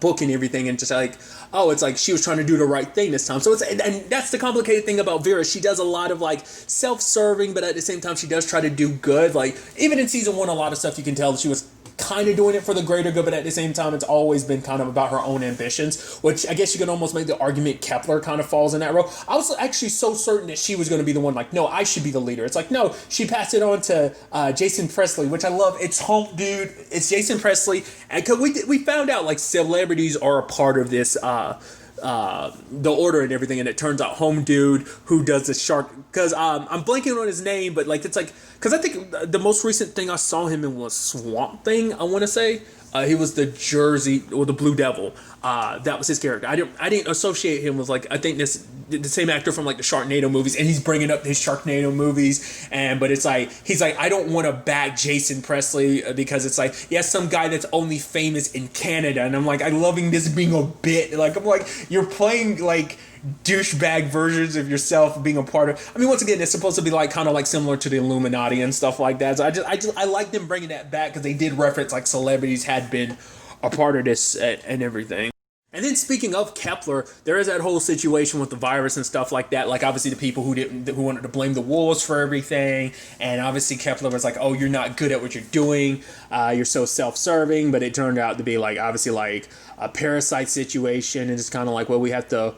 book and everything. And just like, oh, it's like she was trying to do the right thing this time. So and that's the complicated thing about Vera. She does a lot of, like, self-serving, but at the same time, she does try to do good. Like, even in season 1, a lot of stuff you can tell she was kind of doing it for the greater good, but at the same time, it's always been kind of about her own ambitions, which I guess you can almost make the argument Kepler kind of falls in that role. I was actually so certain that she was going to be the one, like, no, I should be the leader. It's like, no, she passed it on to Jason Presley, which I love. It's Home Dude. It's Jason Presley. And cause we found out, like, celebrities are a part of this, the order and everything, and it turns out Home Dude, who does the shark, because I'm blanking on his name, but like it's like, because I think the most recent thing I saw him in was Swamp Thing, I want to say. He was the Jersey, or the Blue Devil. That was his character. I didn't associate him with, like, I think the same actor from, like, the Sharknado movies, and he's bringing up his Sharknado movies, but it's like, he's like, I don't want to back Jason Presley, because it's like, yeah, some guy that's only famous in Canada, and I'm like, I'm loving this being a bit, like, I'm like, you're playing, like, douchebag versions of yourself being a part of. I mean, once again, it's supposed to be like kind of like similar to the Illuminati and stuff like that. So I like them bringing that back because they did reference like celebrities had been a part of this and everything. And then speaking of Kepler, there is that whole situation with the virus and stuff like that. Like obviously the people who wanted to blame the wolves for everything, and obviously Kepler was like, "Oh, you're not good at what you're doing. You're so self-serving." But it turned out to be like obviously like a parasite situation, and it's kind of like, well, we have to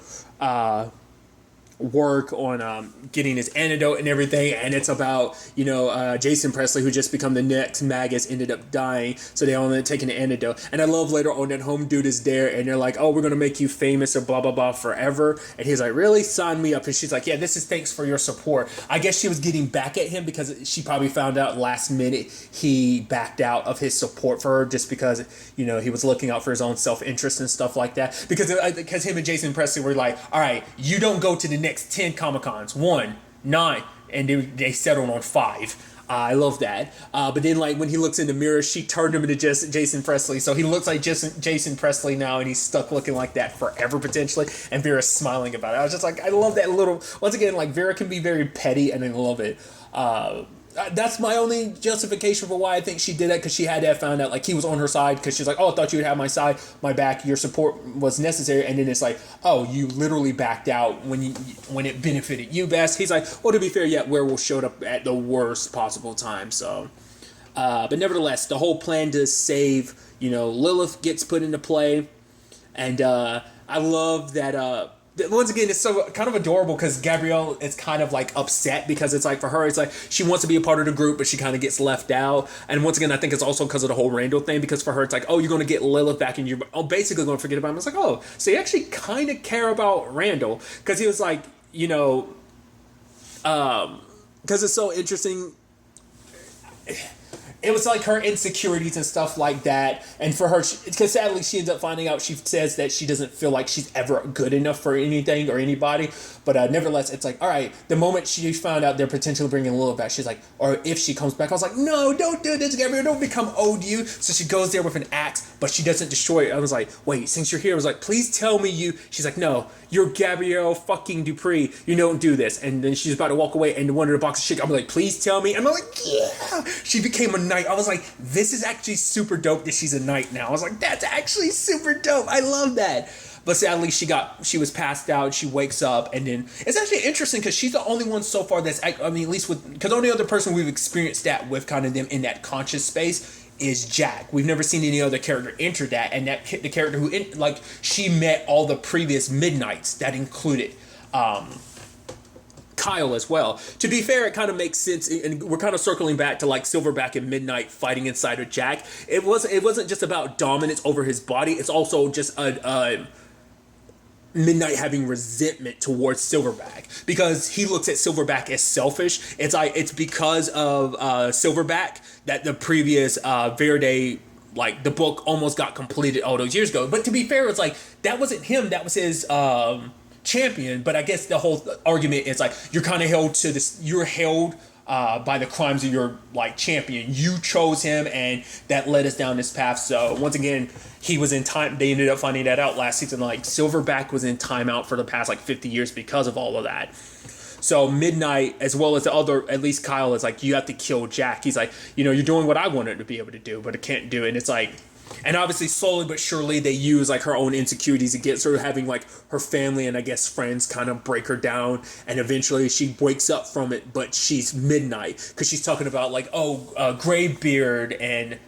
work on getting his antidote and everything, and it's about Jason Presley, who just become the next Magus, ended up dying, so they only taking the antidote. And I love later on that home dude is there and they're like, "Oh, we're gonna make you famous or blah blah blah forever," and he's like, "Really? Sign me up." And she's like, "Yeah, this is thanks for your support." I guess she was getting back at him because she probably found out last minute he backed out of his support for her just because he was looking out for his own self-interest and stuff like that, because him and Jason Presley were like, "All right, you don't go to the next 10 Comic-Cons, 1, 9, and they settled on 5. I love that. But then, like, when he looks in the mirror, she turned him into Jason Presley. So he looks like Jason Presley now, and he's stuck looking like that forever, potentially. And Vera's smiling about it. I was just like, I love that little... Once again, like, Vera can be very petty, and I love it. That's my only justification for why I think she did that, because she had to have found out, like, he was on her side, because she's like, "Oh, I thought you would have my side, my back, your support was necessary," and then it's like, "Oh, you literally backed out when it benefited you best." He's like, "Well, to be fair, yeah, Werewolf showed up at the worst possible time," so... but nevertheless, the whole plan to save, Lilith gets put into play, and I love that... once again, it's so kind of adorable because Gabrielle is kind of like upset because it's like for her, it's like she wants to be a part of the group, but she kind of gets left out. And once again, I think it's also because of the whole Randall thing, because for her, it's like, "Oh, you're going to get Lilith back in your... Oh, basically going to forget about him." It's like, oh, so you actually kind of care about Randall, because he was like, because it's so interesting. It was like her insecurities and stuff like that. And for her, because sadly she ends up finding out, she says that she doesn't feel like she's ever good enough for anything or anybody. But nevertheless, it's like, all right, the moment she found out they're potentially bringing Lilith back, she's like, or if she comes back, I was like, "No, don't do this, Gabrielle, don't become old you." So she goes there with an axe, but she doesn't destroy it. I was like, "Wait, since you're here," I was like, "Please tell me you..." She's like, "No, you're Gabrielle fucking Dupree. You don't do this." And then she's about to walk away, and one of the boxes shake. I'm like, "Please tell me." And I'm like, "Yeah." She became a knight. I was like, this is actually super dope that she's a knight now. I was like, that's actually super dope. I love that. But sadly, she was passed out. She wakes up, and then it's actually interesting because she's the only one so far that's, I mean, at least because the only other person we've experienced that with, kind of them in that conscious space, is Jack. We've never seen any other character enter that, and that the character who she met all the previous Midnights that included Kyle as well. To be fair, it kind of makes sense, and we're kind of circling back to like Silverback and Midnight fighting inside of Jack. It wasn't just about dominance over his body. It's also just a Midnight having resentment towards Silverback, because he looks at Silverback as selfish. It's because of Silverback that the previous Verde, like the book almost got completed all those years ago. But to be fair, it's like that wasn't him. That was his champion. But I guess the whole argument is like you're kind of held to this. You're held by the crimes of your like champion. You chose him, and that led us down this path. So once again, he was in time. They ended up finding that out last season. Like Silverback was in timeout for the past like 50 years because of all of that. So Midnight, as well as the other, at least Kyle, is like, you have to kill Jack. He's like, you're doing what I wanted to be able to do, but I can't do it. And it's like, and obviously slowly but surely they use like her own insecurities against her, having like her family and I guess friends kind of break her down, and eventually she wakes up from it, but she's Midnight because she's talking about like, Graybeard and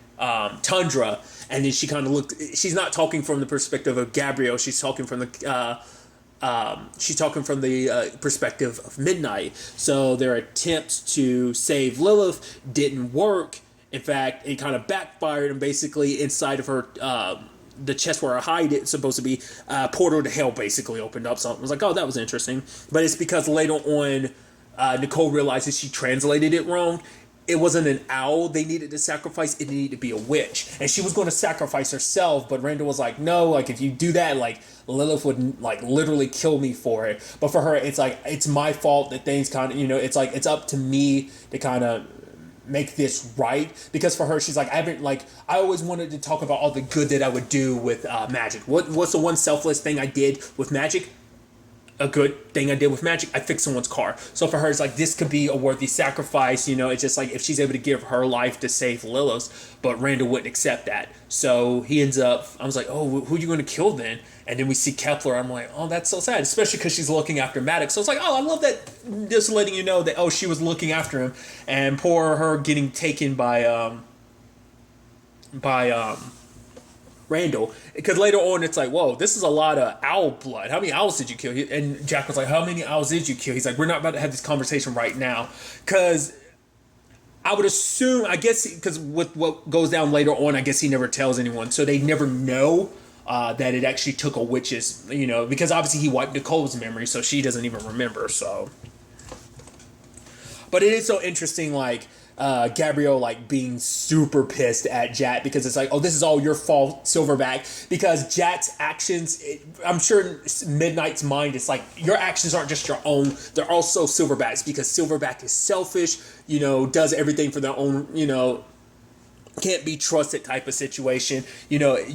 Tundra, and then she kind of she's not talking from the perspective of Gabrielle, she's talking from the perspective of Midnight. So their attempts to save Lilith didn't work. In fact, it kind of backfired, and basically inside of her, the chest where her hide is supposed to be, portal to hell basically opened up. So I was like, oh, that was interesting. But it's because later on, Nicole realizes she translated it wrong. It wasn't an owl they needed to sacrifice, it needed to be a witch. And she was going to sacrifice herself, but Randall was like, no, like if you do that, like Lilith would like literally kill me for it. But for her, it's like, it's my fault that things kind of, it's like, it's up to me to kind of make this right. Because for her, she's like, I always wanted to talk about all the good that I would do with magic. What's the one selfless thing I did with magic? a good thing I did with magic. I fixed someone's car. So for her, it's like, this could be a worthy sacrifice. It's just like if she's able to give her life to save Lilith, but Randall wouldn't accept that. So he ends up, I was like, oh, who are you going to kill then? And then we see Kepler. I'm like, oh, that's so sad, especially because she's looking after Maddox. So it's like, oh, I love that, just letting you know that, oh, she was looking after him, and poor her getting taken by Randall, because later on it's like, whoa, this is a lot of owl blood. How many owls did you kill? And Jack was like, how many owls did you kill? He's like, we're not about to have this conversation right now, because I would assume, I guess, because with what goes down later on, I guess he never tells anyone, so they never know that it actually took a witch's, because obviously he wiped Nicole's memory, so she doesn't even remember. So, but it is so interesting, like, Gabrielle like being super pissed at Jack, because it's like, oh, this is all your fault, Silverback, because Jack's actions, I'm sure in Midnight's mind, it's like, your actions aren't just your own, they're also Silverback's, because Silverback is selfish, does everything for their own, can't be trusted type of situation,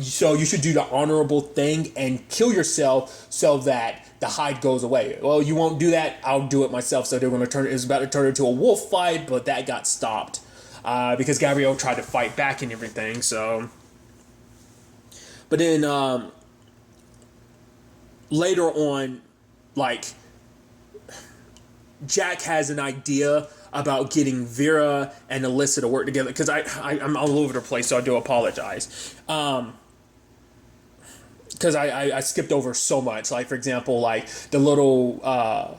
so you should do the honorable thing and kill yourself so that the hide goes away. Well, you won't do that, I'll do it myself. So they're going to turn it was about to turn into a wolf fight, but that got stopped because Gabrielle tried to fight back and everything. So, but then later on, like, Jack has an idea about getting Vera and Alyssa to work together, because I'm all over the place, so I do apologize. Because I skipped over so much. Like, for example, like the little... well,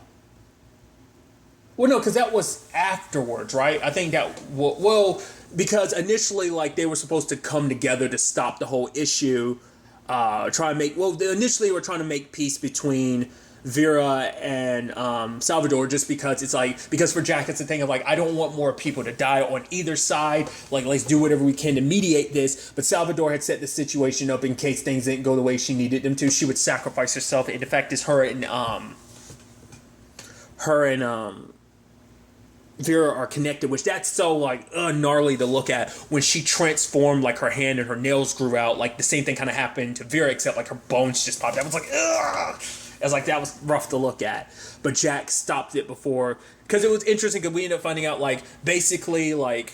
no, because that was afterwards, right? I think that... Well, because initially, like, they were supposed to come together to stop the whole issue. Try and make... Well, initially they were trying to make peace between Vera and Salvador, just because it's like, because for Jack it's the thing of like, I don't want more people to die on either side, like, let's do whatever we can to mediate this. But Salvador had set the situation up in case things didn't go the way she needed them to. She would sacrifice herself, and the fact is her and Vera are connected, which that's so like gnarly to look at. When she transformed, like, her hand and her nails grew out, like the same thing kind of happened to Vera, except like her bones just popped out. I was like, ugh. I was like, that was rough to look at. But Jack stopped it before, because it was interesting, because we ended up finding out, like, basically, like,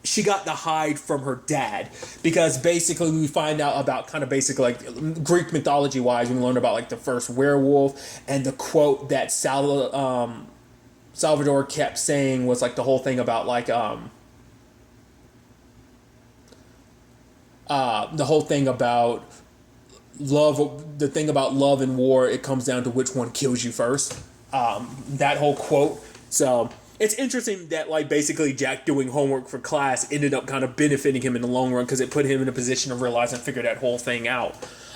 she got the hide from her dad, because basically we find out about kind of basically, like, Greek mythology wise, we learned about, like, the first werewolf, and the quote that Salvador kept saying was, like, the whole thing about, like, the whole thing about love, the thing about love and war, it comes down to which one kills you first. That whole quote. So it's interesting that, like, basically Jack doing homework for class ended up kind of benefiting him in the long run, because it put him in a position to realize and figure that whole thing out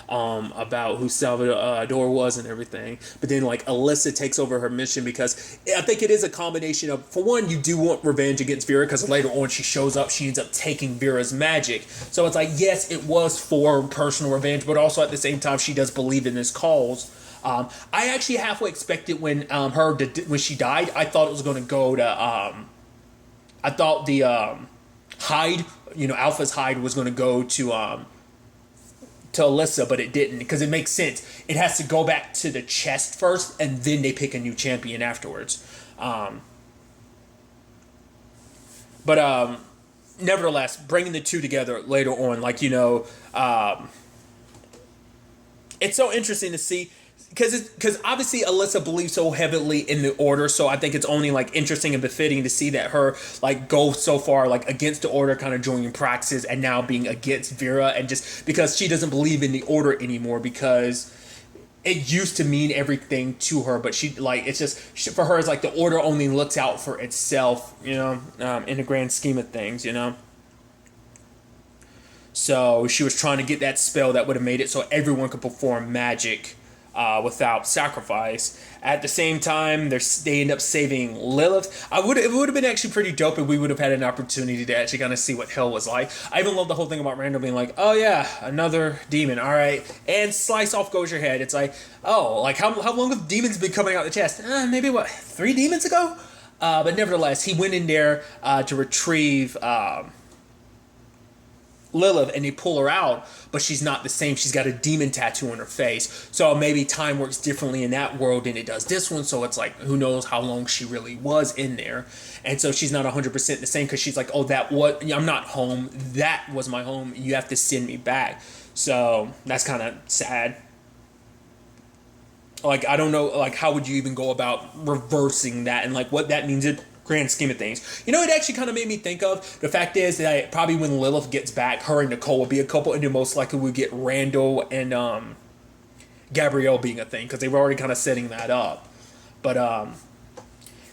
about who Salvador was and everything. But then, like, Alyssa takes over her mission, because I think it is a combination of, for one, you do want revenge against Vera, because later on she shows up, she ends up taking Vera's magic. So it's like, yes, it was for personal revenge, but also at the same time she does believe in this cause. I actually halfway expected when when she died, I thought it was going to go to I thought the hide, Alpha's hide was going to go to Alyssa, but it didn't, because it makes sense. It has to go back to the chest first, and then they pick a new champion afterwards. But nevertheless, bringing the two together later on, like, it's so interesting to see, because obviously Alyssa believes so heavily in the order, so I think it's only, like, interesting and befitting to see that her, like, go so far, like, against the order, kind of joining Praxis, and now being against Vera, and just because she doesn't believe in the order anymore, because it used to mean everything to her, but she, like, it's just, for her, it's like the order only looks out for itself, in the grand scheme of things, So she was trying to get that spell that would have made it so everyone could perform magic without sacrifice. At the same time, they end up saving Lilith. It would have been actually pretty dope if we would have had an opportunity to actually kind of see what hell was like. I even love the whole thing about Randall being like, oh yeah, another demon, all right, and slice off goes your head. It's like, oh, like how long have demons been coming out the chest? Maybe 3 demons ago? But nevertheless, he went in there to retrieve Lilith and they pull her out, but she's not the same. She's got a demon tattoo on her face. So maybe time works differently in that world than it does this one. So it's like, who knows how long she really was in there. And so she's not 100% the same because she's like, oh, I'm not home. That was my home. You have to send me back. So that's kind of sad. Like, I don't know, like, how would you even go about reversing that and, like, what that means in grand scheme of things. You know, it actually kind of made me think of, the fact is that probably when Lilith gets back, her and Nicole will be a couple, and then most likely we'll get Randall and Gabrielle being a thing, because they were already kind of setting that up. But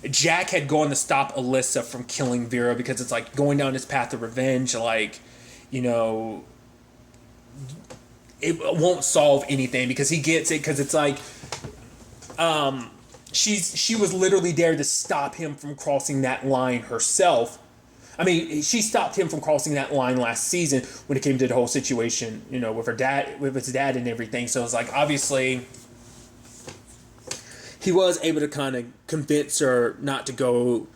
Jack had gone to stop Alyssa from killing Vera, because it's like going down this path of revenge, like, you know, it won't solve anything, because he gets it, because it's like, she was literally there to stop him from crossing that line herself. I mean, she stopped him from crossing that line last season when it came to the whole situation, you know, with his dad and everything. So it's like, obviously, he was able to kind of convince her not to go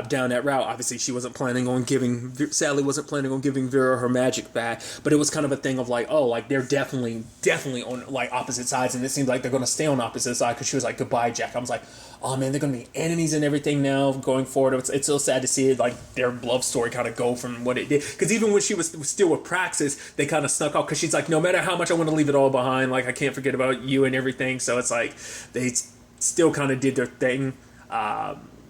down that route. Obviously, she wasn't planning on giving Vera her magic back, but it was kind of a thing of like, oh, like they're definitely on like opposite sides, and it seems like they're going to stay on opposite sides, because she was like, goodbye, Jack. I was like, oh man, they're going to be enemies and everything now going forward. It's so sad to see it, like their love story kind of go from what it did, because even when she was still with Praxis, they kind of snuck off, because she's like, no matter how much I want to leave it all behind, like I can't forget about you and everything. So it's like they still kind of did their thing.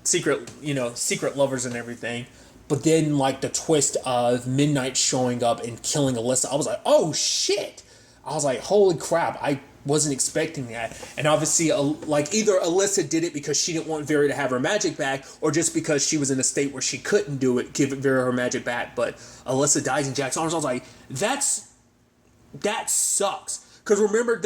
Secret lovers and everything. But then, like, the twist of Midnight showing up and killing Alyssa, I was like, oh, shit! I was like, holy crap, I wasn't expecting that. And obviously, like, either Alyssa did it because she didn't want Vera to have her magic back, or just because she was in a state where she couldn't do it, give Vera her magic back. But Alyssa dies in Jack's arms. I was like, that sucks. Because remember,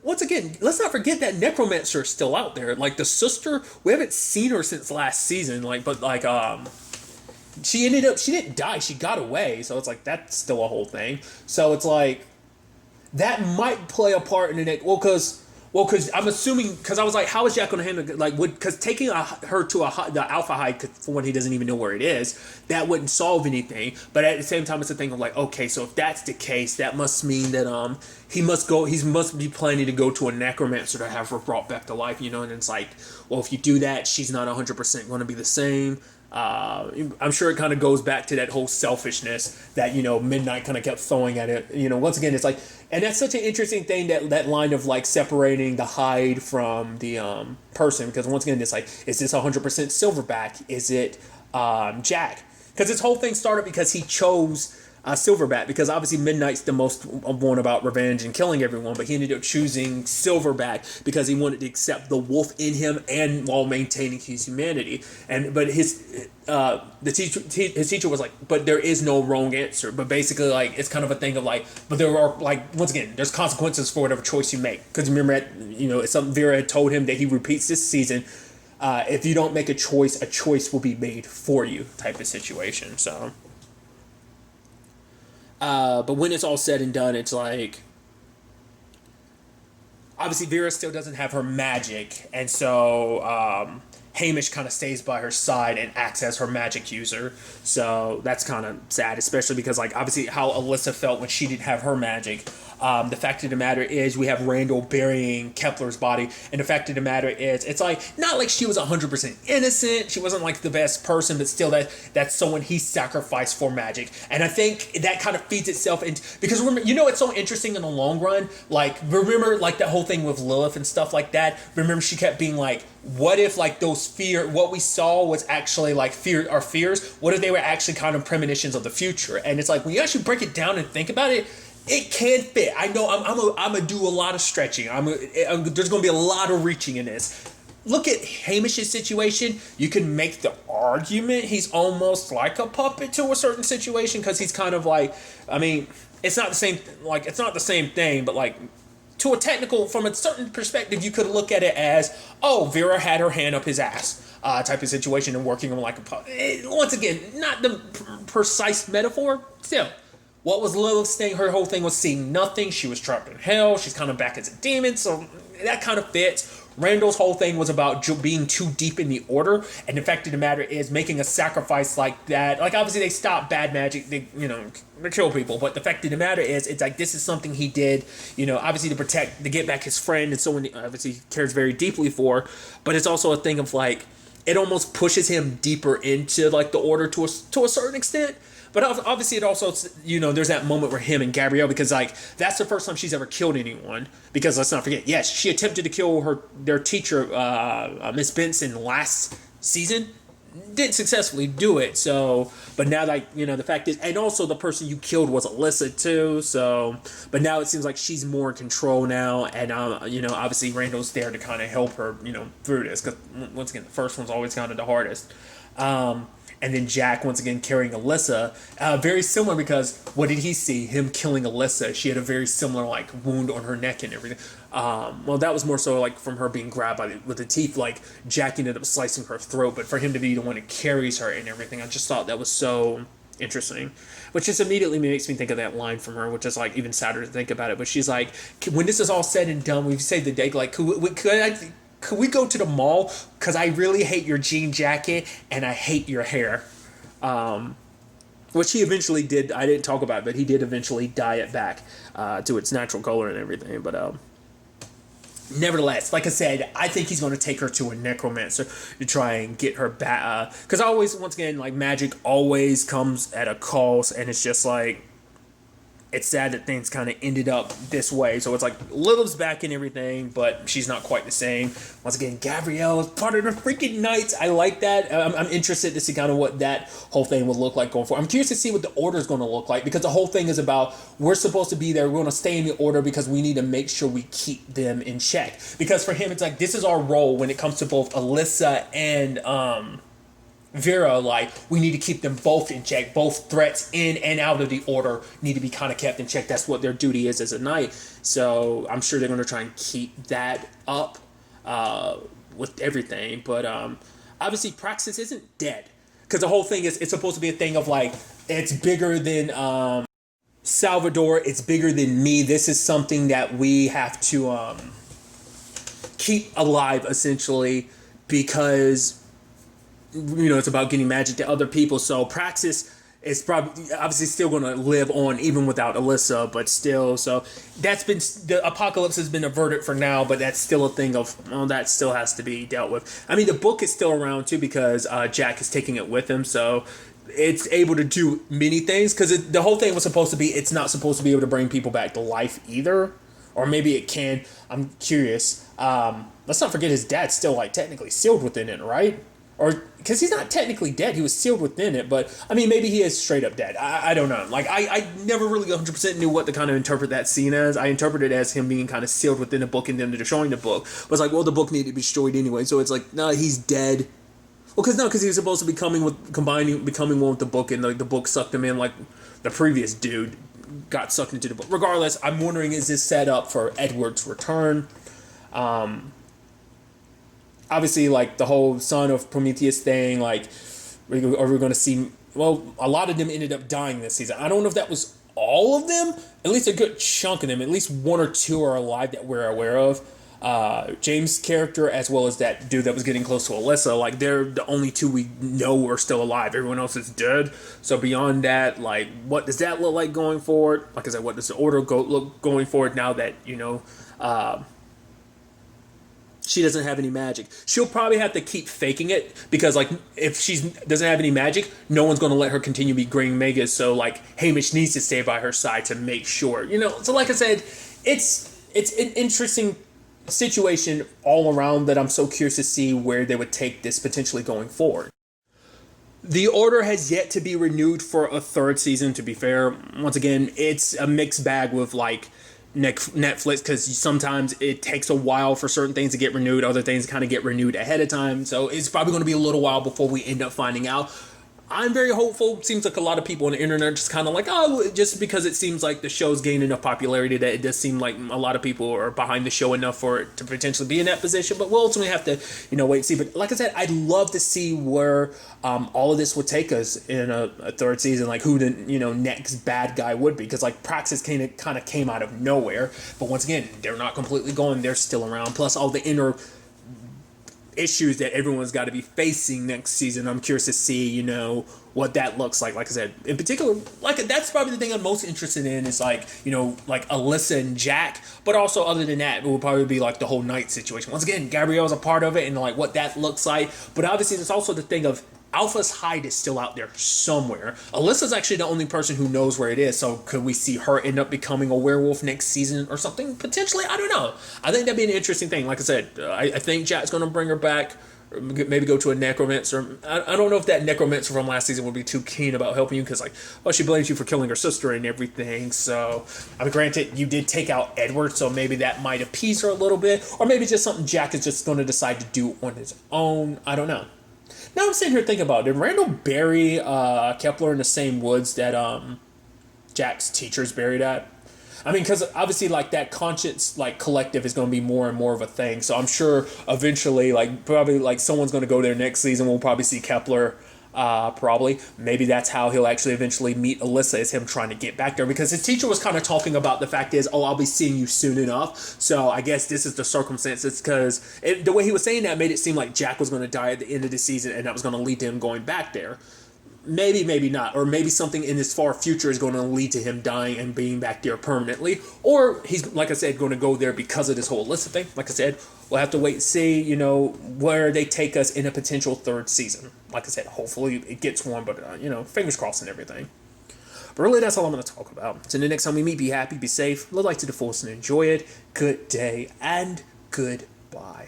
once again, let's not forget that Necromancer is still out there. Like, the sister, we haven't seen her since last season. Like, but like, she didn't die. She got away. So it's like, that's still a whole thing. So it's like, that might play a part in the next, because I'm assuming, because I was like, how is Jack going to handle it? Like, because taking her to the Alpha Hide, for when he doesn't even know where it is, that wouldn't solve anything. But at the same time, it's a thing of like, okay, so if that's the case, that must mean that he must be planning to go to a necromancer to have her brought back to life, you know. And it's like, well, if you do that, she's not 100% going to be the same. I'm sure it kind of goes back to that whole selfishness that, you know, Midnight kind of kept throwing at it. You know, once again, it's like, and that's such an interesting thing, that line of like separating the hide from the person, because once again, it's like, is this 100% Silverback? Is it Jack? Because this whole thing started because he chose Silverback, because obviously Midnight's the most one about revenge and killing everyone, but he ended up choosing Silverback because he wanted to accept the wolf in him and while maintaining his humanity. But his teacher was like, but there is no wrong answer. But basically, like, it's kind of a thing of like, but there are, like, once again, there's consequences for whatever choice you make. Because remember, you know, it's something Vera had told him that he repeats this season. If you don't make a choice will be made for you, type of situation. So. But when it's all said and done, it's like, obviously Vera still doesn't have her magic, and so Hamish kind of stays by her side and acts as her magic user. So that's kind of sad, especially because, like, obviously how Alyssa felt when she didn't have her magic. The fact of the matter is, we have Randall burying Kepler's body, and the fact of the matter is, it's like, not like she was 100% innocent, she wasn't like the best person, but still that's someone he sacrificed for magic. And I think that kind of feeds itself into, because remember, you know, it's so interesting in the long run, like, remember, like, that whole thing with Lilith and stuff like that, remember she kept being like, what if, like, what we saw was actually, like, our fears, what if they were actually kind of premonitions of the future? And it's like, when you actually break it down and think about it, it can fit. I know I'm going to do a lot of stretching. There's going to be a lot of reaching in this. Look at Hamish's situation. You can make the argument he's almost like a puppet to a certain situation, because he's kind of like, I mean, it's not the same thing, but like, from a certain perspective, you could look at it as, oh, Vera had her hand up his ass, type of situation, and working him like a puppet. Once again, not the precise metaphor, still. What was Lilith's thing? Her whole thing was seeing nothing. She was trapped in hell. She's kind of back as a demon, so that kind of fits. Randall's whole thing was about being too deep in the order, and the fact of the matter is making a sacrifice like that. Like, obviously they stop bad magic, they kill people, but the fact of the matter is, it's like this is something he did, obviously to get back his friend, and someone obviously he cares very deeply for. But it's also a thing of like, it almost pushes him deeper into like the order to a certain extent. But obviously, it also, there's that moment where him and Gabrielle, because like that's the first time she's ever killed anyone. Because let's not forget, yes, she attempted to kill their teacher, Miss Benson, last season. Didn't successfully do it. So, but now, like, the fact is, and also the person you killed was Alyssa too. So, but now it seems like she's more in control now, and obviously Randall's there to kind of help her, through this. Because once again, the first one's always kind of the hardest. And then Jack, once again, carrying Alyssa. Very similar, because what did he see? Him killing Alyssa. She had a very similar, like, wound on her neck and everything. Well, that was more so, like, from her being grabbed with the teeth. Like, Jack ended up slicing her throat. But for him to be the one that carries her and everything, I just thought that was so interesting. Which just immediately makes me think of that line from her, which is, like, even sadder to think about it. But she's like, when this is all said and done, we say the day, like, could we go to the mall? Because I really hate your jean jacket and I hate your hair. Which he eventually did. I didn't talk about it, but he did eventually dye it back to its natural color and everything. But nevertheless, like I said, I think he's going to take her to a necromancer to try and get her back. Because once again, like, magic always comes at a cost, and it's just like, it's sad that things kind of ended up this way. So it's like Lilith's back and everything, but she's not quite the same. Once again, Gabrielle is part of the freaking Knights. I like that. I'm interested to see kind of what that whole thing will look like going forward. I'm curious to see what the order is going to look like, because the whole thing is about, we're supposed to be there. We're going to stay in the order because we need to make sure we keep them in check. Because for him, it's like, this is our role when it comes to both Alyssa and Vera. Like, we need to keep them both in check. Both threats in and out of the order need to be kind of kept in check. That's what their duty is as a knight. So I'm sure they're going to try and keep that up with everything. But obviously Praxis isn't dead, because the whole thing is, it's supposed to be a thing of like, it's bigger than Salvador, it's bigger than me. This is something that we have to keep alive, essentially, because it's about getting magic to other people. So Praxis is probably obviously still going to live on even without Alyssa, but still. So that's been, the apocalypse has been averted for now, but that's still a thing of, that still has to be dealt with. I mean, the book is still around too, because Jack is taking it with him, so it's able to do many things. Because the whole thing was supposed to be, it's not supposed to be able to bring people back to life either, or maybe it can. I'm curious. Let's not forget, his dad's still, like, technically sealed within it, right? Or, because he's not technically dead, he was sealed within it, but, I mean, maybe he is straight up dead. I don't know. Like, I never really 100% knew what to kind of interpret that scene as. I interpreted it as him being kind of sealed within the book and them destroying the book. But it's like, well, the book needed to be destroyed anyway, so it's like, no, he's dead. Well, because he was supposed to be becoming one with the book, and the book sucked him in, like the previous dude got sucked into the book. Regardless, I'm wondering, is this set up for Edward's return? Obviously, like, the whole son of Prometheus thing, like, are we going to see, well, a lot of them ended up dying this season. I don't know if that was all of them, at least a good chunk of them. At least one or two are alive that we're aware of. James' character, as well as that dude that was getting close to Alyssa, like, they're the only two we know are still alive. Everyone else is dead. So beyond that, like, what does that look like going forward? Like I said, what does the order look going forward now that, she doesn't have any magic? She'll probably have to keep faking it, because, like, if she doesn't have any magic, no one's going to let her continue to be Green Magus. So, like, Hamish needs to stay by her side to make sure, So, like I said, it's an interesting situation all around that I'm so curious to see where they would take this potentially going forward. The Order has yet to be renewed for a third season, to be fair. Once again, it's a mixed bag with, like, Netflix, because sometimes it takes a while for certain things to get renewed, other things kind of get renewed ahead of time, so it's probably going to be a little while before we end up finding out. I'm very hopeful. Seems like a lot of people on the internet are just kind of like, oh, just because it seems like the show's gained enough popularity that it does seem like a lot of people are behind the show enough for it to potentially be in that position. But we'll ultimately have to, wait and see. But like I said, I'd love to see where all of this would take us in a third season, like who the next bad guy would be. Because like Praxis kind of came out of nowhere, but once again, they're not completely gone. They're still around. Plus all the inner issues that everyone's got to be facing next season. I'm curious to see, what that looks like. Like I said, in particular, like that's probably the thing I'm most interested in is like, like Alyssa and Jack. But also other than that, it would probably be like the whole night situation. Once again, Gabrielle's a part of it and like what that looks like. But obviously, there's also the thing of Alpha's hide is still out there somewhere. Alyssa's actually the only person who knows where it is, so could we see her end up becoming a werewolf next season or something? Potentially, I don't know. I think that'd be an interesting thing. Like I said, I think Jack's going to bring her back, or maybe go to a necromancer. I don't know if that necromancer from last season would be too keen about helping you, because she blames you for killing her sister and everything, so, I mean, granted, you did take out Edward, so maybe that might appease her a little bit, or maybe just something Jack is just going to decide to do on his own. I don't know. Now I'm sitting here thinking about it. Did Randall bury Kepler in the same woods that Jack's teacher's buried at? I mean, because obviously, like, that conscience, like, collective is going to be more and more of a thing. So I'm sure eventually, like, probably, like, someone's going to go there next season. We'll probably see Kepler, probably. Maybe that's how he'll actually eventually meet Alyssa, is him trying to get back there. Because his teacher was kind of talking about the fact is, I'll be seeing you soon enough. So I guess this is the circumstances, because the way he was saying that made it seem like Jack was going to die at the end of the season, and that was going to lead to him going back there. Maybe, maybe not. Or maybe something in his far future is going to lead to him dying and being back there permanently. Or he's, like I said, going to go there because of this whole Alyssa thing. Like I said, we'll have to wait and see, where they take us in a potential third season. Like I said, hopefully it gets one, but, fingers crossed and everything. But really, that's all I'm going to talk about. So the next time we meet, be happy, be safe, live life to the fullest and enjoy it. Good day and goodbye.